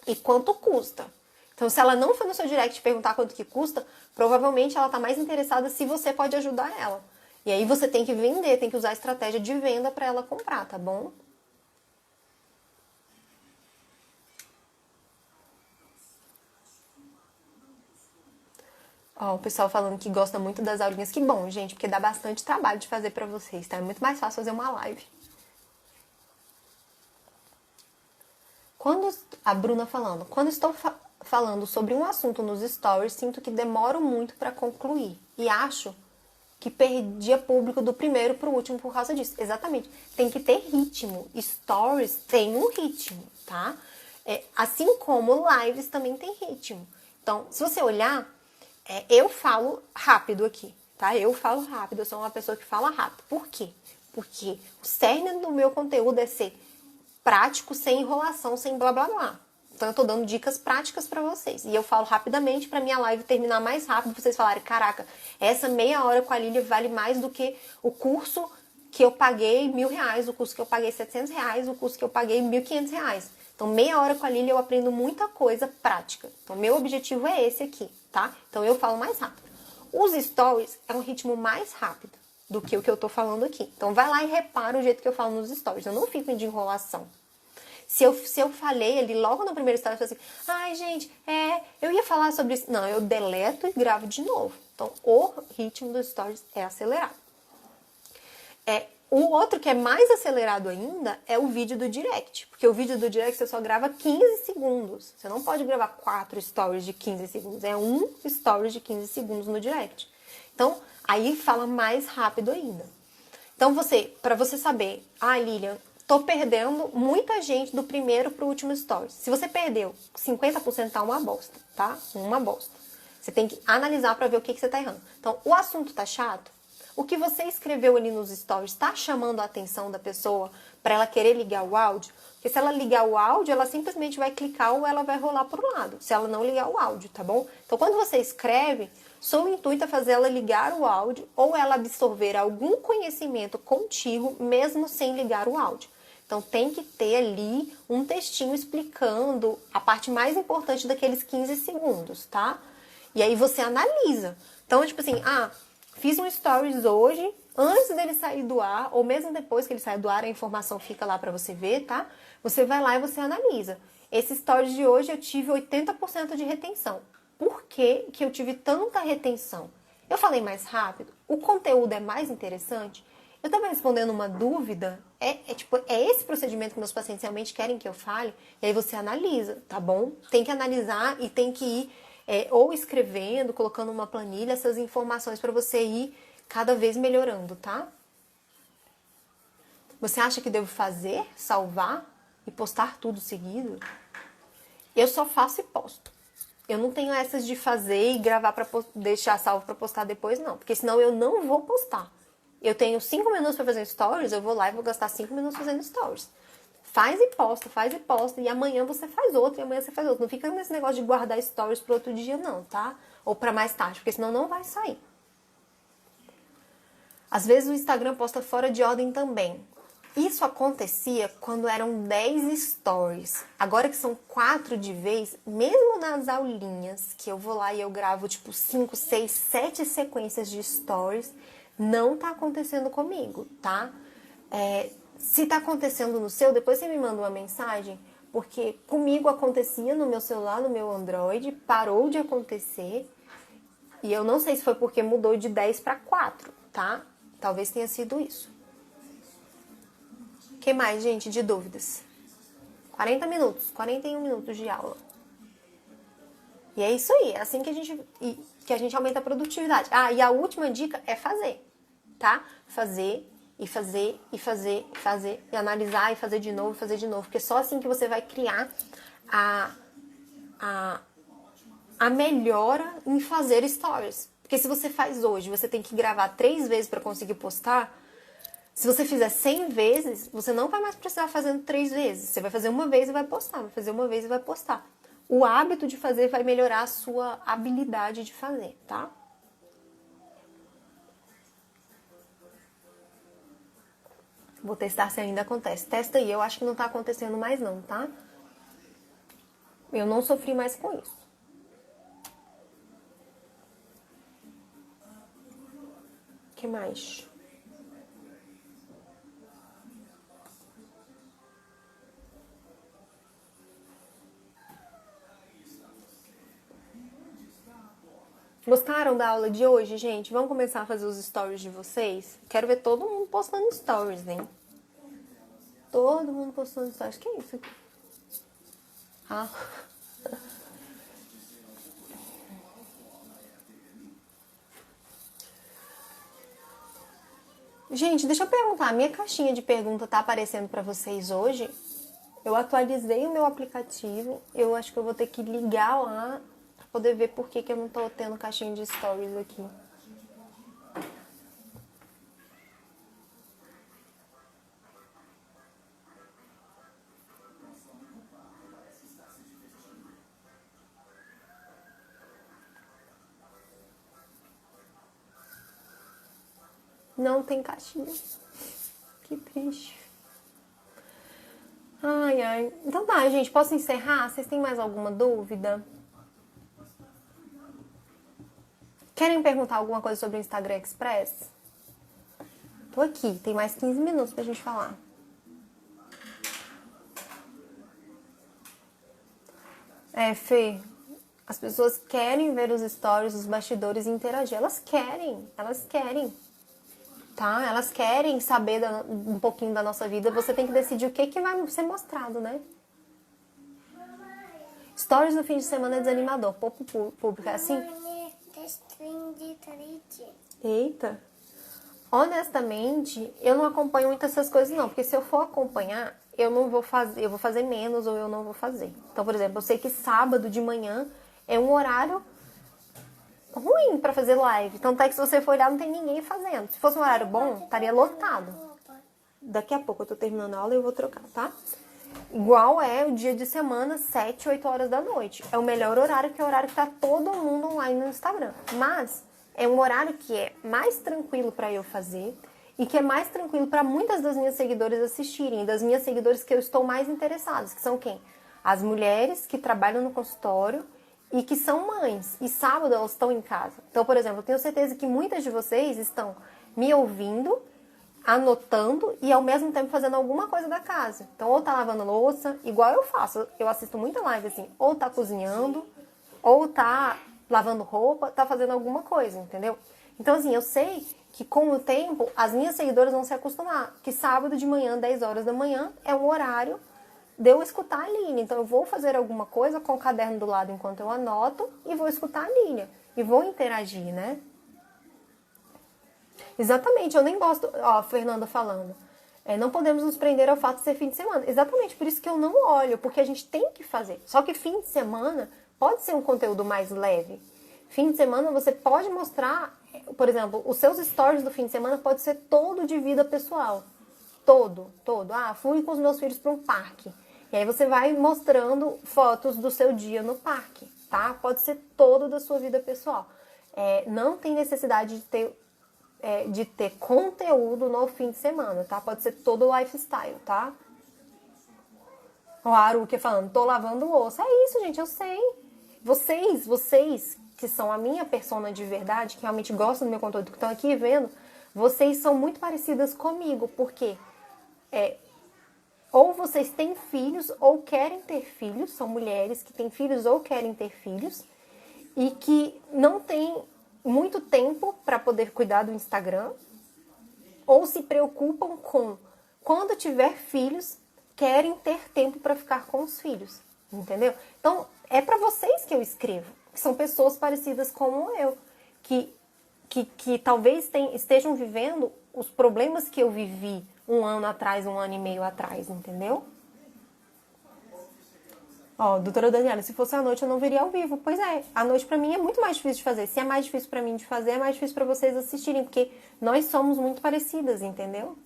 A: e quanto custa. Então, se ela não for no seu direct perguntar quanto que custa, provavelmente ela está mais interessada se você pode ajudar ela. E aí você tem que vender, tem que usar a estratégia de venda para ela comprar, tá bom? Ó, o pessoal falando que gosta muito das aulinhas. Que bom, gente, porque dá bastante trabalho de fazer pra vocês, tá? É muito mais fácil fazer uma live. A Bruna falando, quando estou falando sobre um assunto nos stories, sinto que demoro muito pra concluir. E acho que perdia público do primeiro pro último por causa disso. Exatamente. Tem que ter ritmo. Stories tem um ritmo, tá? Assim como lives também tem ritmo. Então, se você olhar... eu falo rápido aqui, tá? Eu falo rápido, eu sou uma pessoa que fala rápido. Por quê? Porque o cerne do meu conteúdo é ser prático, sem enrolação, sem blá blá blá. Então eu tô dando dicas práticas pra vocês. E eu falo rapidamente pra minha live terminar mais rápido, pra vocês falarem, caraca, essa meia hora com a Lília vale mais do que o curso que eu paguei R$1.000, o curso que eu paguei R$700, o curso que eu paguei R$1.500. Então, meia hora com a Lília eu aprendo muita coisa prática. Então, meu objetivo é esse aqui, tá? Então, eu falo mais rápido. Os stories é um ritmo mais rápido do que o que eu tô falando aqui. Então, vai lá e repara o jeito que eu falo nos stories. Eu não fico de enrolação. Se eu falei ali logo no primeiro story, eu falei assim, ai, gente, eu ia falar sobre isso. Não, eu deleto e gravo de novo. Então, o ritmo dos stories é acelerado. O outro que é mais acelerado ainda é o vídeo do direct. Porque o vídeo do direct você só grava 15 segundos. Você não pode gravar 4 stories de 15 segundos. É um story de 15 segundos no direct. Então, aí fala mais rápido ainda. Então, para você saber, Lilian, tô perdendo muita gente do primeiro pro último story. Se você perdeu 50%, tá uma bosta, tá? Uma bosta. Você tem que analisar para ver o que você tá errando. Então, o assunto tá chato? O que você escreveu ali nos stories está chamando a atenção da pessoa para ela querer ligar o áudio? Porque se ela ligar o áudio, ela simplesmente vai clicar ou ela vai rolar para o lado, se ela não ligar o áudio, tá bom? Então, quando você escreve, seu intuito é fazer ela ligar o áudio ou ela absorver algum conhecimento contigo, mesmo sem ligar o áudio. Então, tem que ter ali um textinho explicando a parte mais importante daqueles 15 segundos, tá? E aí você analisa. Então, tipo assim, fiz um stories hoje, antes dele sair do ar, ou mesmo depois que ele sai do ar, a informação fica lá pra você ver, tá? Você vai lá e você analisa. Esse stories de hoje eu tive 80% de retenção. Por que eu tive tanta retenção? Eu falei mais rápido? O conteúdo é mais interessante? Eu tava respondendo uma dúvida, é esse procedimento que meus pacientes realmente querem que eu fale, e aí você analisa, tá bom? Tem que analisar e tem que ir ou escrevendo, colocando uma planilha, essas informações para você ir cada vez melhorando, tá? Você acha que devo fazer, salvar e postar tudo seguido? Eu só faço e posto. Eu não tenho essas de fazer e gravar para deixar salvo para postar depois, não. Porque senão eu não vou postar. Eu tenho 5 minutos para fazer stories, eu vou lá e vou gastar 5 minutos fazendo stories. Faz e posta, e amanhã você faz outro, e amanhã você faz outro. Não fica nesse negócio de guardar stories para outro dia, não, tá? Ou para mais tarde, porque senão não vai sair. Às vezes o Instagram posta fora de ordem também. Isso acontecia quando eram 10 stories. Agora que são 4 de vez, mesmo nas aulinhas, que eu vou lá e eu gravo tipo 5, 6, 7 sequências de stories, não tá acontecendo comigo, tá? Se tá acontecendo no seu, depois você me manda uma mensagem, porque comigo acontecia no meu celular, no meu Android, parou de acontecer, e eu não sei se foi porque mudou de 10 para 4, tá? Talvez tenha sido isso. O que mais, gente, de dúvidas? 41 minutos de aula. E é isso aí, é assim que a gente aumenta a produtividade. Ah, e a última dica é fazer, tá? Fazer, e analisar, e fazer de novo, porque só assim que você vai criar a melhora em fazer stories. Porque se você faz hoje, você tem que gravar 3 vezes para conseguir postar. Se você fizer 100 vezes, você não vai mais precisar fazendo 3 vezes. Você vai fazer uma vez e vai postar, vai fazer uma vez e vai postar. O hábito de fazer vai melhorar a sua habilidade de fazer, tá? Vou testar se ainda acontece. Testa aí, eu acho que não tá acontecendo mais não, tá? Eu não sofri mais com isso. O que mais? Gostaram da aula de hoje, gente? Vamos começar a fazer os stories de vocês? Quero ver todo mundo postando stories, hein? Todo mundo postando stories. Que é isso aqui? Ah. Gente, deixa eu perguntar. A minha caixinha de pergunta tá aparecendo pra vocês hoje? Eu atualizei o meu aplicativo. Eu acho que eu vou ter que ligar lá pra poder ver por que eu não tô tendo caixinha de stories aqui. Não tem caixinha. Que triste. Ai, ai. Então tá, gente. Posso encerrar? Vocês têm mais alguma dúvida? Querem perguntar alguma coisa sobre o Instagram Express? Tô aqui. Tem mais 15 minutos pra gente falar. Fê, as pessoas querem ver os stories, os bastidores e interagir. Elas querem. Tá? Elas querem saber um pouquinho da nossa vida. Você tem que decidir o que vai ser mostrado, né? Stories no fim de semana é desanimador. Pouco público é assim? Eita. Honestamente, eu não acompanho muito essas coisas não. Porque se eu for acompanhar, eu vou fazer menos ou eu não vou fazer. Então, por exemplo, eu sei que sábado de manhã é um horário ruim pra fazer live. Então tá que se você for olhar, não tem ninguém fazendo. Se fosse um horário bom, estaria lotado. Daqui a pouco eu tô terminando a aula e eu vou trocar, tá? Igual é o dia de semana, 7, 8 horas da noite. É o melhor horário, que é o horário que tá todo mundo online no Instagram. Mas é um horário que é mais tranquilo pra eu fazer e que é mais tranquilo pra muitas das minhas seguidoras assistirem, das minhas seguidoras que eu estou mais interessadas, que são quem? As mulheres que trabalham no consultório e que são mães, e sábado elas estão em casa. Então, por exemplo, eu tenho certeza que muitas de vocês estão me ouvindo, anotando e ao mesmo tempo fazendo alguma coisa da casa. Então, ou tá lavando louça, igual eu faço, eu assisto muita live assim, ou tá cozinhando, ou tá lavando roupa, tá fazendo alguma coisa, entendeu? Então, assim, eu sei que com o tempo as minhas seguidoras vão se acostumar, que sábado de manhã, 10 horas da manhã, é um horário de eu escutar a Aline. Então eu vou fazer alguma coisa com o caderno do lado enquanto eu anoto e vou escutar a Aline. E vou interagir, né? Exatamente, eu nem gosto... Ó, a Fernanda falando. Não podemos nos prender ao fato de ser fim de semana. Exatamente, por isso que eu não olho, porque a gente tem que fazer. Só que fim de semana pode ser um conteúdo mais leve. Fim de semana você pode mostrar, por exemplo, os seus stories do fim de semana pode ser todo de vida pessoal. Todo. Ah, fui com os meus filhos para um parque. E aí você vai mostrando fotos do seu dia no parque, tá? Pode ser todo da sua vida pessoal. Não tem necessidade de ter conteúdo no fim de semana, tá? Pode ser todo lifestyle, tá? O Haruki falando, tô lavando louça. É isso, gente, eu sei. Vocês que são a minha persona de verdade, que realmente gostam do meu conteúdo, que estão aqui vendo, vocês são muito parecidas comigo, porque ou vocês têm filhos ou querem ter filhos, são mulheres que têm filhos ou querem ter filhos, e que não têm muito tempo para poder cuidar do Instagram, ou se preocupam com, quando tiver filhos, querem ter tempo para ficar com os filhos, entendeu? Então, é para vocês que eu escrevo, que são pessoas parecidas como eu, que talvez estejam vivendo os problemas que eu vivi um ano atrás, um ano e meio atrás, entendeu? Ó, doutora Daniela, se fosse à noite eu não veria ao vivo. Pois é, à noite pra mim é muito mais difícil de fazer. Se é mais difícil pra mim de fazer, é mais difícil pra vocês assistirem, porque nós somos muito parecidas, entendeu?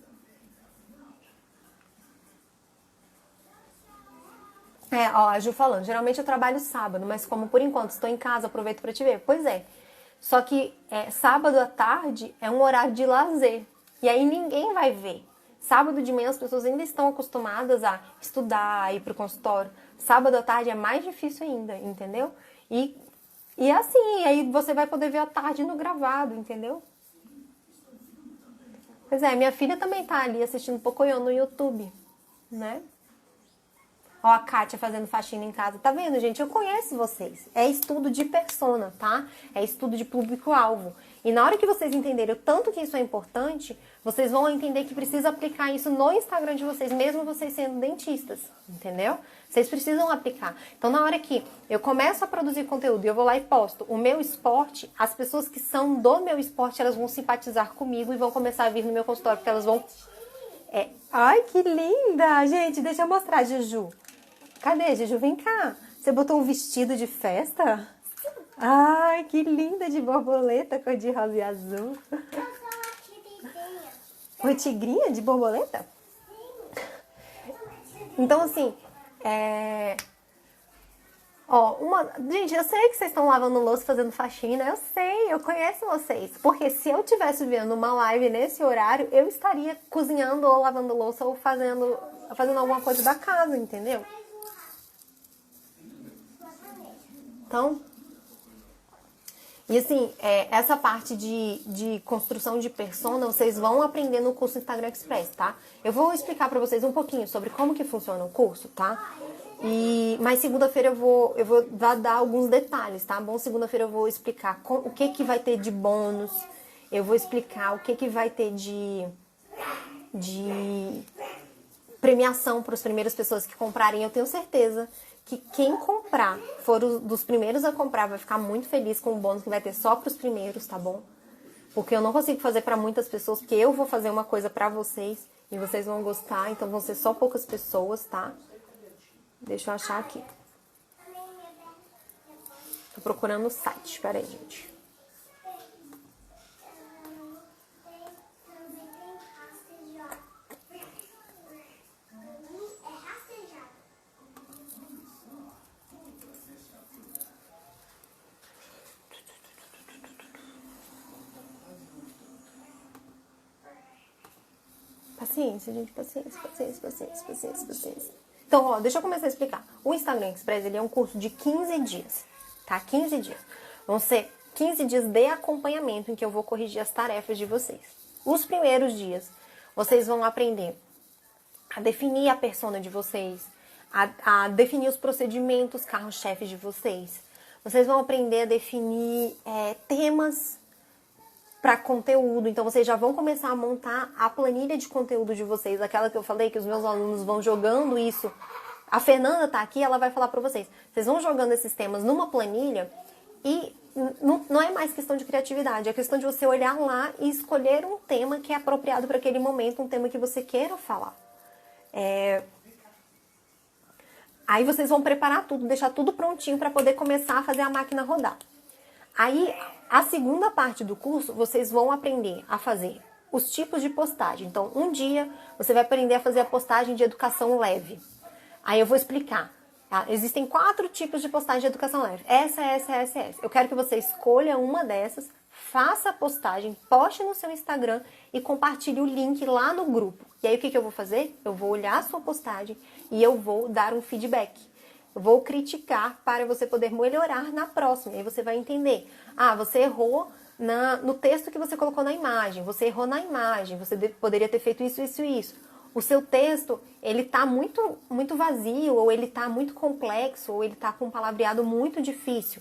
A: Ó, a Ju falando, geralmente eu trabalho sábado, mas como por enquanto estou em casa, aproveito pra te ver. Pois é, só que sábado à tarde é um horário de lazer, e aí ninguém vai ver. Sábado de manhã as pessoas ainda estão acostumadas a estudar, a ir pro consultório. Sábado à tarde é mais difícil ainda, entendeu? E assim, aí você vai poder ver à tarde no gravado, entendeu? Pois é, minha filha também tá ali assistindo Pocoyo no YouTube, né? Ó, a Kátia fazendo faxina em casa. Tá vendo, gente? Eu conheço vocês. É estudo de persona, tá? É estudo de público-alvo. E na hora que vocês entenderem o tanto que isso é importante, vocês vão entender que precisa aplicar isso no Instagram de vocês, mesmo vocês sendo dentistas, entendeu? Vocês precisam aplicar. Então, na hora que eu começo a produzir conteúdo e eu vou lá e posto o meu esporte, as pessoas que são do meu esporte, elas vão simpatizar comigo e vão começar a vir no meu consultório, porque elas vão... Ai, que linda! Gente, deixa eu mostrar, Juju. Cadê, Juju? Vem cá. Você botou um vestido de festa? Ai, que linda, de borboleta, cor de rosa e azul.
B: Eu sou uma tigrinha.
A: Uma tigrinha de borboleta? Então, assim, Gente, eu sei que vocês estão lavando louça, fazendo faxina. Eu sei, eu conheço vocês. Porque se eu estivesse vendo uma live nesse horário, eu estaria cozinhando ou lavando louça ou fazendo alguma coisa da casa, entendeu? Então, e assim, essa parte de construção de persona, vocês vão aprender no curso Instagram Express, tá? Eu vou explicar pra vocês um pouquinho sobre como que funciona o curso, tá? Mas segunda-feira eu vou dar alguns detalhes, tá bom? Segunda-feira eu vou explicar o que vai ter de bônus, eu vou explicar o que vai ter de premiação para as primeiras pessoas que comprarem. Eu tenho certeza que quem comprar, for dos primeiros a comprar, vai ficar muito feliz com o bônus que vai ter só para os primeiros, tá bom? Porque eu não consigo fazer para muitas pessoas, porque eu vou fazer uma coisa para vocês e vocês vão gostar, então vão ser só poucas pessoas, tá? Deixa eu achar aqui. Tô procurando o site, peraí, gente. Paciência, gente, paciência. Então, ó, deixa eu começar a explicar. O Instagram Express, ele é um curso de 15 dias, tá? 15 dias. Vão ser 15 dias de acompanhamento em que eu vou corrigir as tarefas de vocês. Os primeiros dias, vocês vão aprender a definir a persona de vocês, a definir os procedimentos carro-chefe de vocês. Vocês vão aprender a definir temas para conteúdo. Então, vocês já vão começar a montar a planilha de conteúdo de vocês, aquela que eu falei que os meus alunos vão jogando isso. A Fernanda tá aqui, ela vai falar para vocês. Vocês vão jogando esses temas numa planilha e não é mais questão de criatividade, é questão de você olhar lá e escolher um tema que é apropriado para aquele momento, um tema que você queira falar. Aí vocês vão preparar tudo, deixar tudo prontinho para poder começar a fazer a máquina rodar. Aí, a segunda parte do curso, vocês vão aprender a fazer os tipos de postagem. Então, um dia, você vai aprender a fazer a postagem de educação leve. Aí eu vou explicar. Tá? Existem 4 tipos de postagem de educação leve. Essa. Eu quero que você escolha uma dessas, faça a postagem, poste no seu Instagram e compartilhe o link lá no grupo. E aí, o que eu vou fazer? Eu vou olhar a sua postagem e eu vou dar um feedback. Eu vou criticar para você poder melhorar na próxima. E aí você vai entender. Você errou no texto que você colocou na imagem. Você errou na imagem. Você poderia ter feito isso, isso e isso. O seu texto, ele tá muito, muito vazio, ou ele tá muito complexo, ou ele tá com um palavreado muito difícil.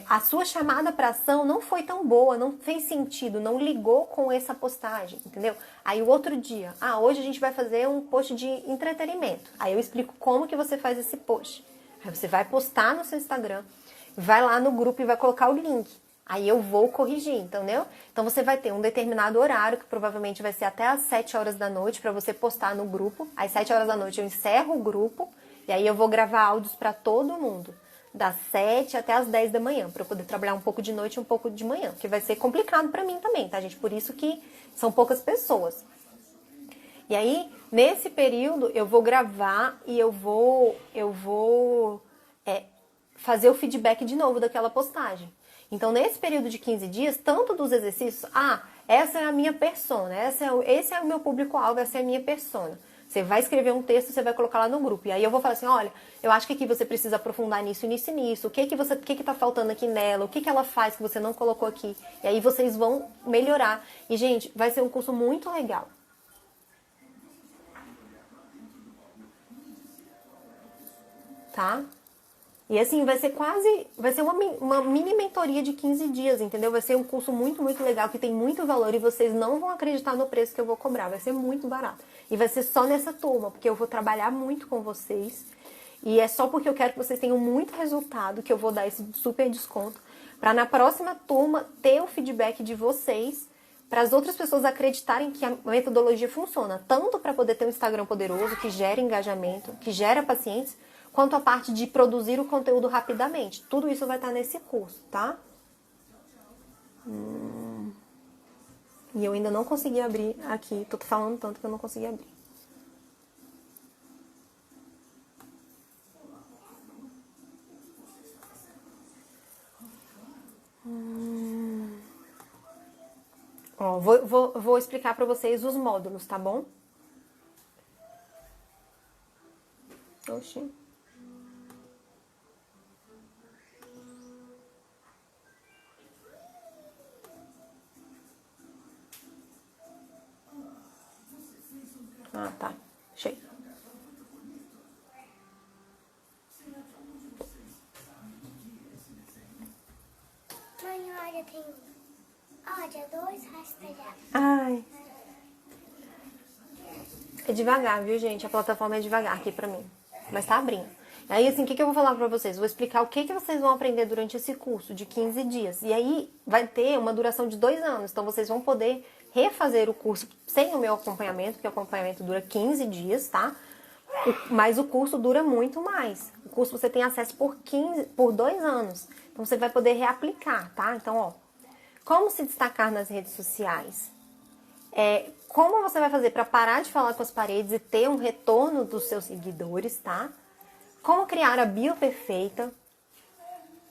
A: A sua chamada para ação não foi tão boa, não fez sentido, não ligou com essa postagem, entendeu? Aí o outro dia, hoje a gente vai fazer um post de entretenimento. Aí eu explico como que você faz esse post. Aí você vai postar no seu Instagram, vai lá no grupo e vai colocar o link. Aí eu vou corrigir, entendeu? Então você vai ter um determinado horário, que provavelmente vai ser até às 7 horas da noite, para você postar no grupo. Às 7 horas da noite eu encerro o grupo, e aí eu vou gravar áudios para todo mundo. Das 7 até as 10 da manhã, para eu poder trabalhar um pouco de noite e um pouco de manhã, que vai ser complicado para mim também, tá, gente? Por isso que são poucas pessoas. E aí, nesse período, eu vou gravar e eu vou fazer o feedback de novo daquela postagem. Então, nesse período de 15 dias, tanto dos exercícios, essa é a minha persona, esse é o meu público-alvo, essa é a minha persona. Você vai escrever um texto, você vai colocar lá no grupo. E aí eu vou falar assim, olha, eu acho que aqui você precisa aprofundar nisso, nisso e nisso. O que tá faltando aqui nela? O que ela faz que você não colocou aqui? E aí vocês vão melhorar. E, gente, vai ser um curso muito legal. Tá? E assim, vai ser uma mini mentoria de 15 dias, entendeu? Vai ser um curso muito, muito legal, que tem muito valor e vocês não vão acreditar no preço que eu vou cobrar. Vai ser muito barato. E vai ser só nessa turma, porque eu vou trabalhar muito com vocês. E é só porque eu quero que vocês tenham muito resultado que eu vou dar esse super desconto. Para na próxima turma ter o feedback de vocês, para as outras pessoas acreditarem que a metodologia funciona. Tanto para poder ter um Instagram poderoso, que gera engajamento, que gera pacientes, quanto a parte de produzir o conteúdo rapidamente. Tudo isso vai estar nesse curso, tá? E eu ainda não consegui abrir aqui. Tô falando tanto que eu não consegui abrir. Ó, vou explicar para vocês os módulos, tá bom? Oxi. Tá. Chega.
B: Mãe, olha, tem... Olha, 2 rastreados.
A: Ai. É devagar, viu, gente? A plataforma é devagar aqui pra mim. Mas tá abrindo. Aí, assim, o que eu vou falar pra vocês? Vou explicar o que vocês vão aprender durante esse curso de 15 dias. E aí, vai ter uma duração de 2 anos. Então, vocês vão poder refazer o curso sem o meu acompanhamento, porque o acompanhamento dura 15 dias, tá? Mas o curso dura muito mais. O curso você tem acesso por 2 anos. Então, você vai poder reaplicar, tá? Então, ó, como se destacar nas redes sociais? Como você vai fazer para parar de falar com as paredes e ter um retorno dos seus seguidores, tá? Como criar a bio perfeita,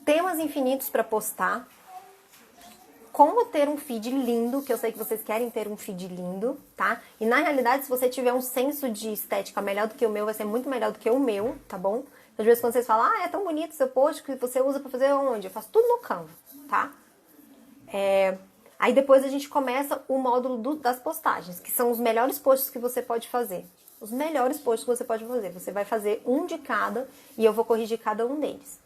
A: temas infinitos para postar, como ter um feed lindo, que eu sei que vocês querem ter um feed lindo, tá? E na realidade, se você tiver um senso de estética melhor do que o meu, vai ser muito melhor do que o meu, tá bom? Às vezes quando vocês falam, é tão bonito seu post, que você usa para fazer onde? Eu faço tudo no Canva, tá? Aí depois a gente começa o módulo das postagens, que são os melhores posts que você pode fazer. Os melhores posts que você pode fazer. Você vai fazer um de cada e eu vou corrigir cada um deles.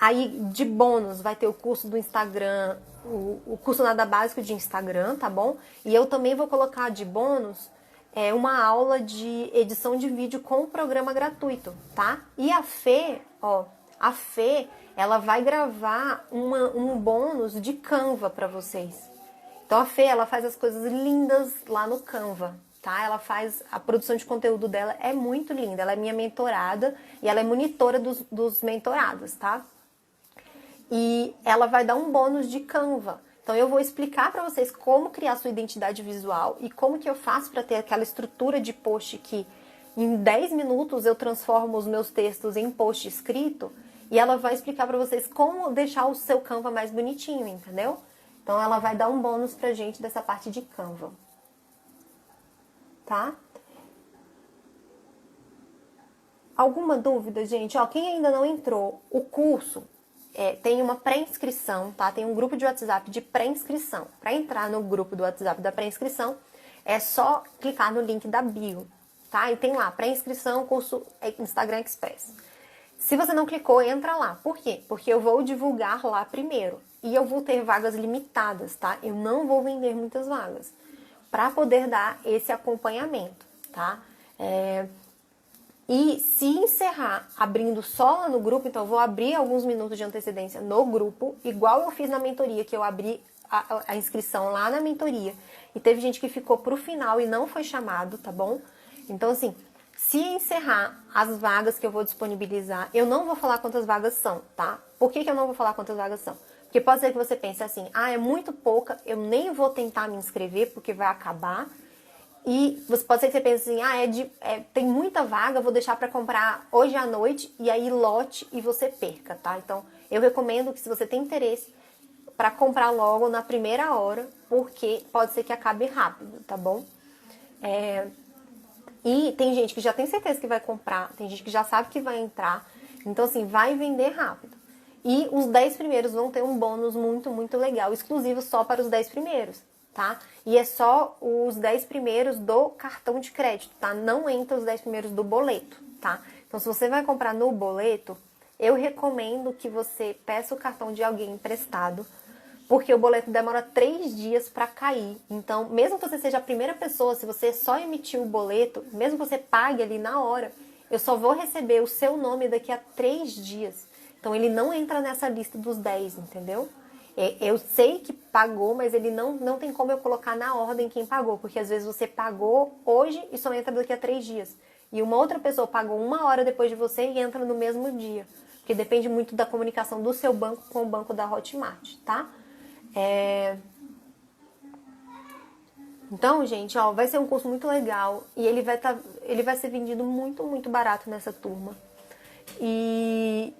A: Aí, de bônus, vai ter o curso do Instagram, o curso Nada Básico de Instagram, tá bom? E eu também vou colocar de bônus uma aula de edição de vídeo com o programa gratuito, tá? E a Fê, ela vai gravar um bônus de Canva pra vocês. Então, a Fê, ela faz as coisas lindas lá no Canva, tá? Ela faz, a produção de conteúdo dela é muito linda. Ela é minha mentorada e ela é monitora dos mentorados, tá? E ela vai dar um bônus de Canva. Então eu vou explicar para vocês como criar sua identidade visual e como que eu faço para ter aquela estrutura de post que em 10 minutos eu transformo os meus textos em post escrito, e ela vai explicar para vocês como deixar o seu Canva mais bonitinho, entendeu? Então ela vai dar um bônus pra gente dessa parte de Canva. Tá? Alguma dúvida, gente? Ó, quem ainda não entrou, o curso tem uma pré-inscrição, tá? Tem um grupo de WhatsApp de pré-inscrição. Para entrar no grupo do WhatsApp da pré-inscrição, é só clicar no link da bio, tá? E tem lá, pré-inscrição, curso Instagram Express. Se você não clicou, entra lá. Por quê? Porque eu vou divulgar lá primeiro. E eu vou ter vagas limitadas, tá? Eu não vou vender muitas vagas. Para poder dar esse acompanhamento, tá? E se encerrar abrindo só lá no grupo, então eu vou abrir alguns minutos de antecedência no grupo, igual eu fiz na mentoria, que eu abri a inscrição lá na mentoria. E teve gente que ficou pro final e não foi chamado, tá bom? Então, assim, se encerrar as vagas que eu vou disponibilizar, eu não vou falar quantas vagas são, tá? Por que eu não vou falar quantas vagas são? Porque pode ser que você pense assim, é muito pouca, eu nem vou tentar me inscrever porque vai acabar. E pode ser que você pense assim, tem muita vaga, vou deixar para comprar hoje à noite e aí lote e você perca, tá? Então, eu recomendo que se você tem interesse, para comprar logo na primeira hora, porque pode ser que acabe rápido, tá bom? E tem gente que já tem certeza que vai comprar, tem gente que já sabe que vai entrar, então assim, vai vender rápido. E os 10 primeiros vão ter um bônus muito, muito legal, exclusivo só para os 10 primeiros. Tá? E é só os 10 primeiros do cartão de crédito, tá? Não entra os 10 primeiros do boleto, tá? Então, se você vai comprar no boleto, eu recomendo que você peça o cartão de alguém emprestado, porque o boleto demora 3 dias para cair. Então, mesmo que você seja a primeira pessoa, se você só emitir o boleto, mesmo que você pague ali na hora, eu só vou receber o seu nome daqui a 3 dias. Então, ele não entra nessa lista dos 10, entendeu? Eu sei que pagou, mas ele não tem como eu colocar na ordem quem pagou, porque às vezes você pagou hoje e só entra daqui a 3 dias. E uma outra pessoa pagou 1 hora depois de você e entra no mesmo dia. Porque depende muito da comunicação do seu banco com o banco da Hotmart, tá? Então, gente, vai ser um curso muito legal e ele vai ser vendido muito, muito barato nessa turma. E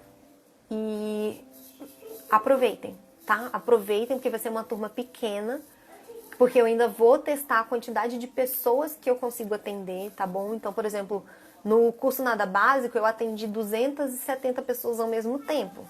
A: aproveitem. Tá? Aproveitem, porque vai ser uma turma pequena, porque eu ainda vou testar a quantidade de pessoas que eu consigo atender, tá bom? Então, por exemplo, no curso Nada Básico, eu atendi 270 pessoas ao mesmo tempo,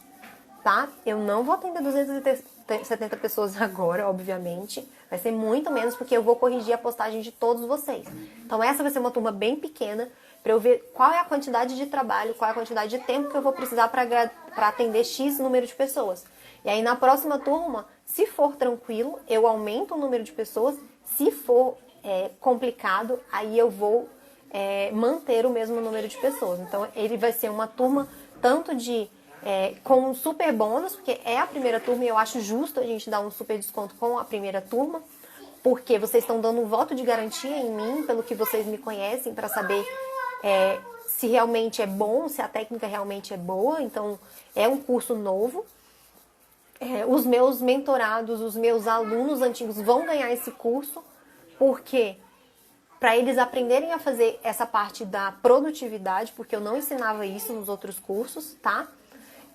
A: tá? Eu não vou atender 270 pessoas agora, obviamente. Vai ser muito menos, porque eu vou corrigir a postagem de todos vocês. Então, essa vai ser uma turma bem pequena, para eu ver qual é a quantidade de trabalho, qual é a quantidade de tempo que eu vou precisar para atender X número de pessoas. E aí, na próxima turma, se for tranquilo, eu aumento o número de pessoas. Se for complicado, aí eu vou manter o mesmo número de pessoas. Então, ele vai ser uma turma tanto com um super bônus, porque é a primeira turma e eu acho justo a gente dar um super desconto com a primeira turma, porque vocês estão dando um voto de garantia em mim, pelo que vocês me conhecem, para saber se realmente é bom, se a técnica realmente é boa. Então, é um curso novo. Os meus mentorados, os meus alunos antigos vão ganhar esse curso, porque para eles aprenderem a fazer essa parte da produtividade, porque eu não ensinava isso nos outros cursos, tá?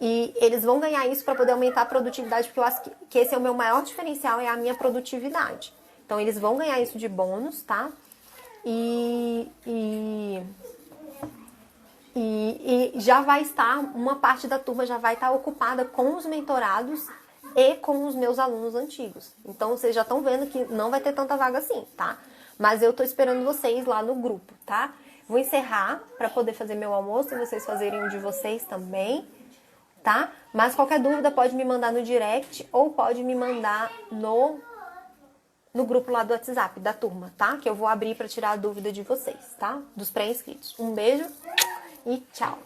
A: E eles vão ganhar isso para poder aumentar a produtividade, porque eu acho que esse é o meu maior diferencial, é a minha produtividade. Então, eles vão ganhar isso de bônus, tá? E já vai estar, uma parte da turma já vai estar ocupada com os mentorados e com os meus alunos antigos. Então, vocês já estão vendo que não vai ter tanta vaga assim, tá? Mas eu tô esperando vocês lá no grupo, tá? Vou encerrar para poder fazer meu almoço e vocês fazerem o de vocês também. tá? Mas qualquer dúvida pode me mandar no direct ou pode me mandar no grupo lá do WhatsApp da turma, tá? Que eu vou abrir para tirar a dúvida de vocês, tá? Dos pré-inscritos. Um beijo e tchau!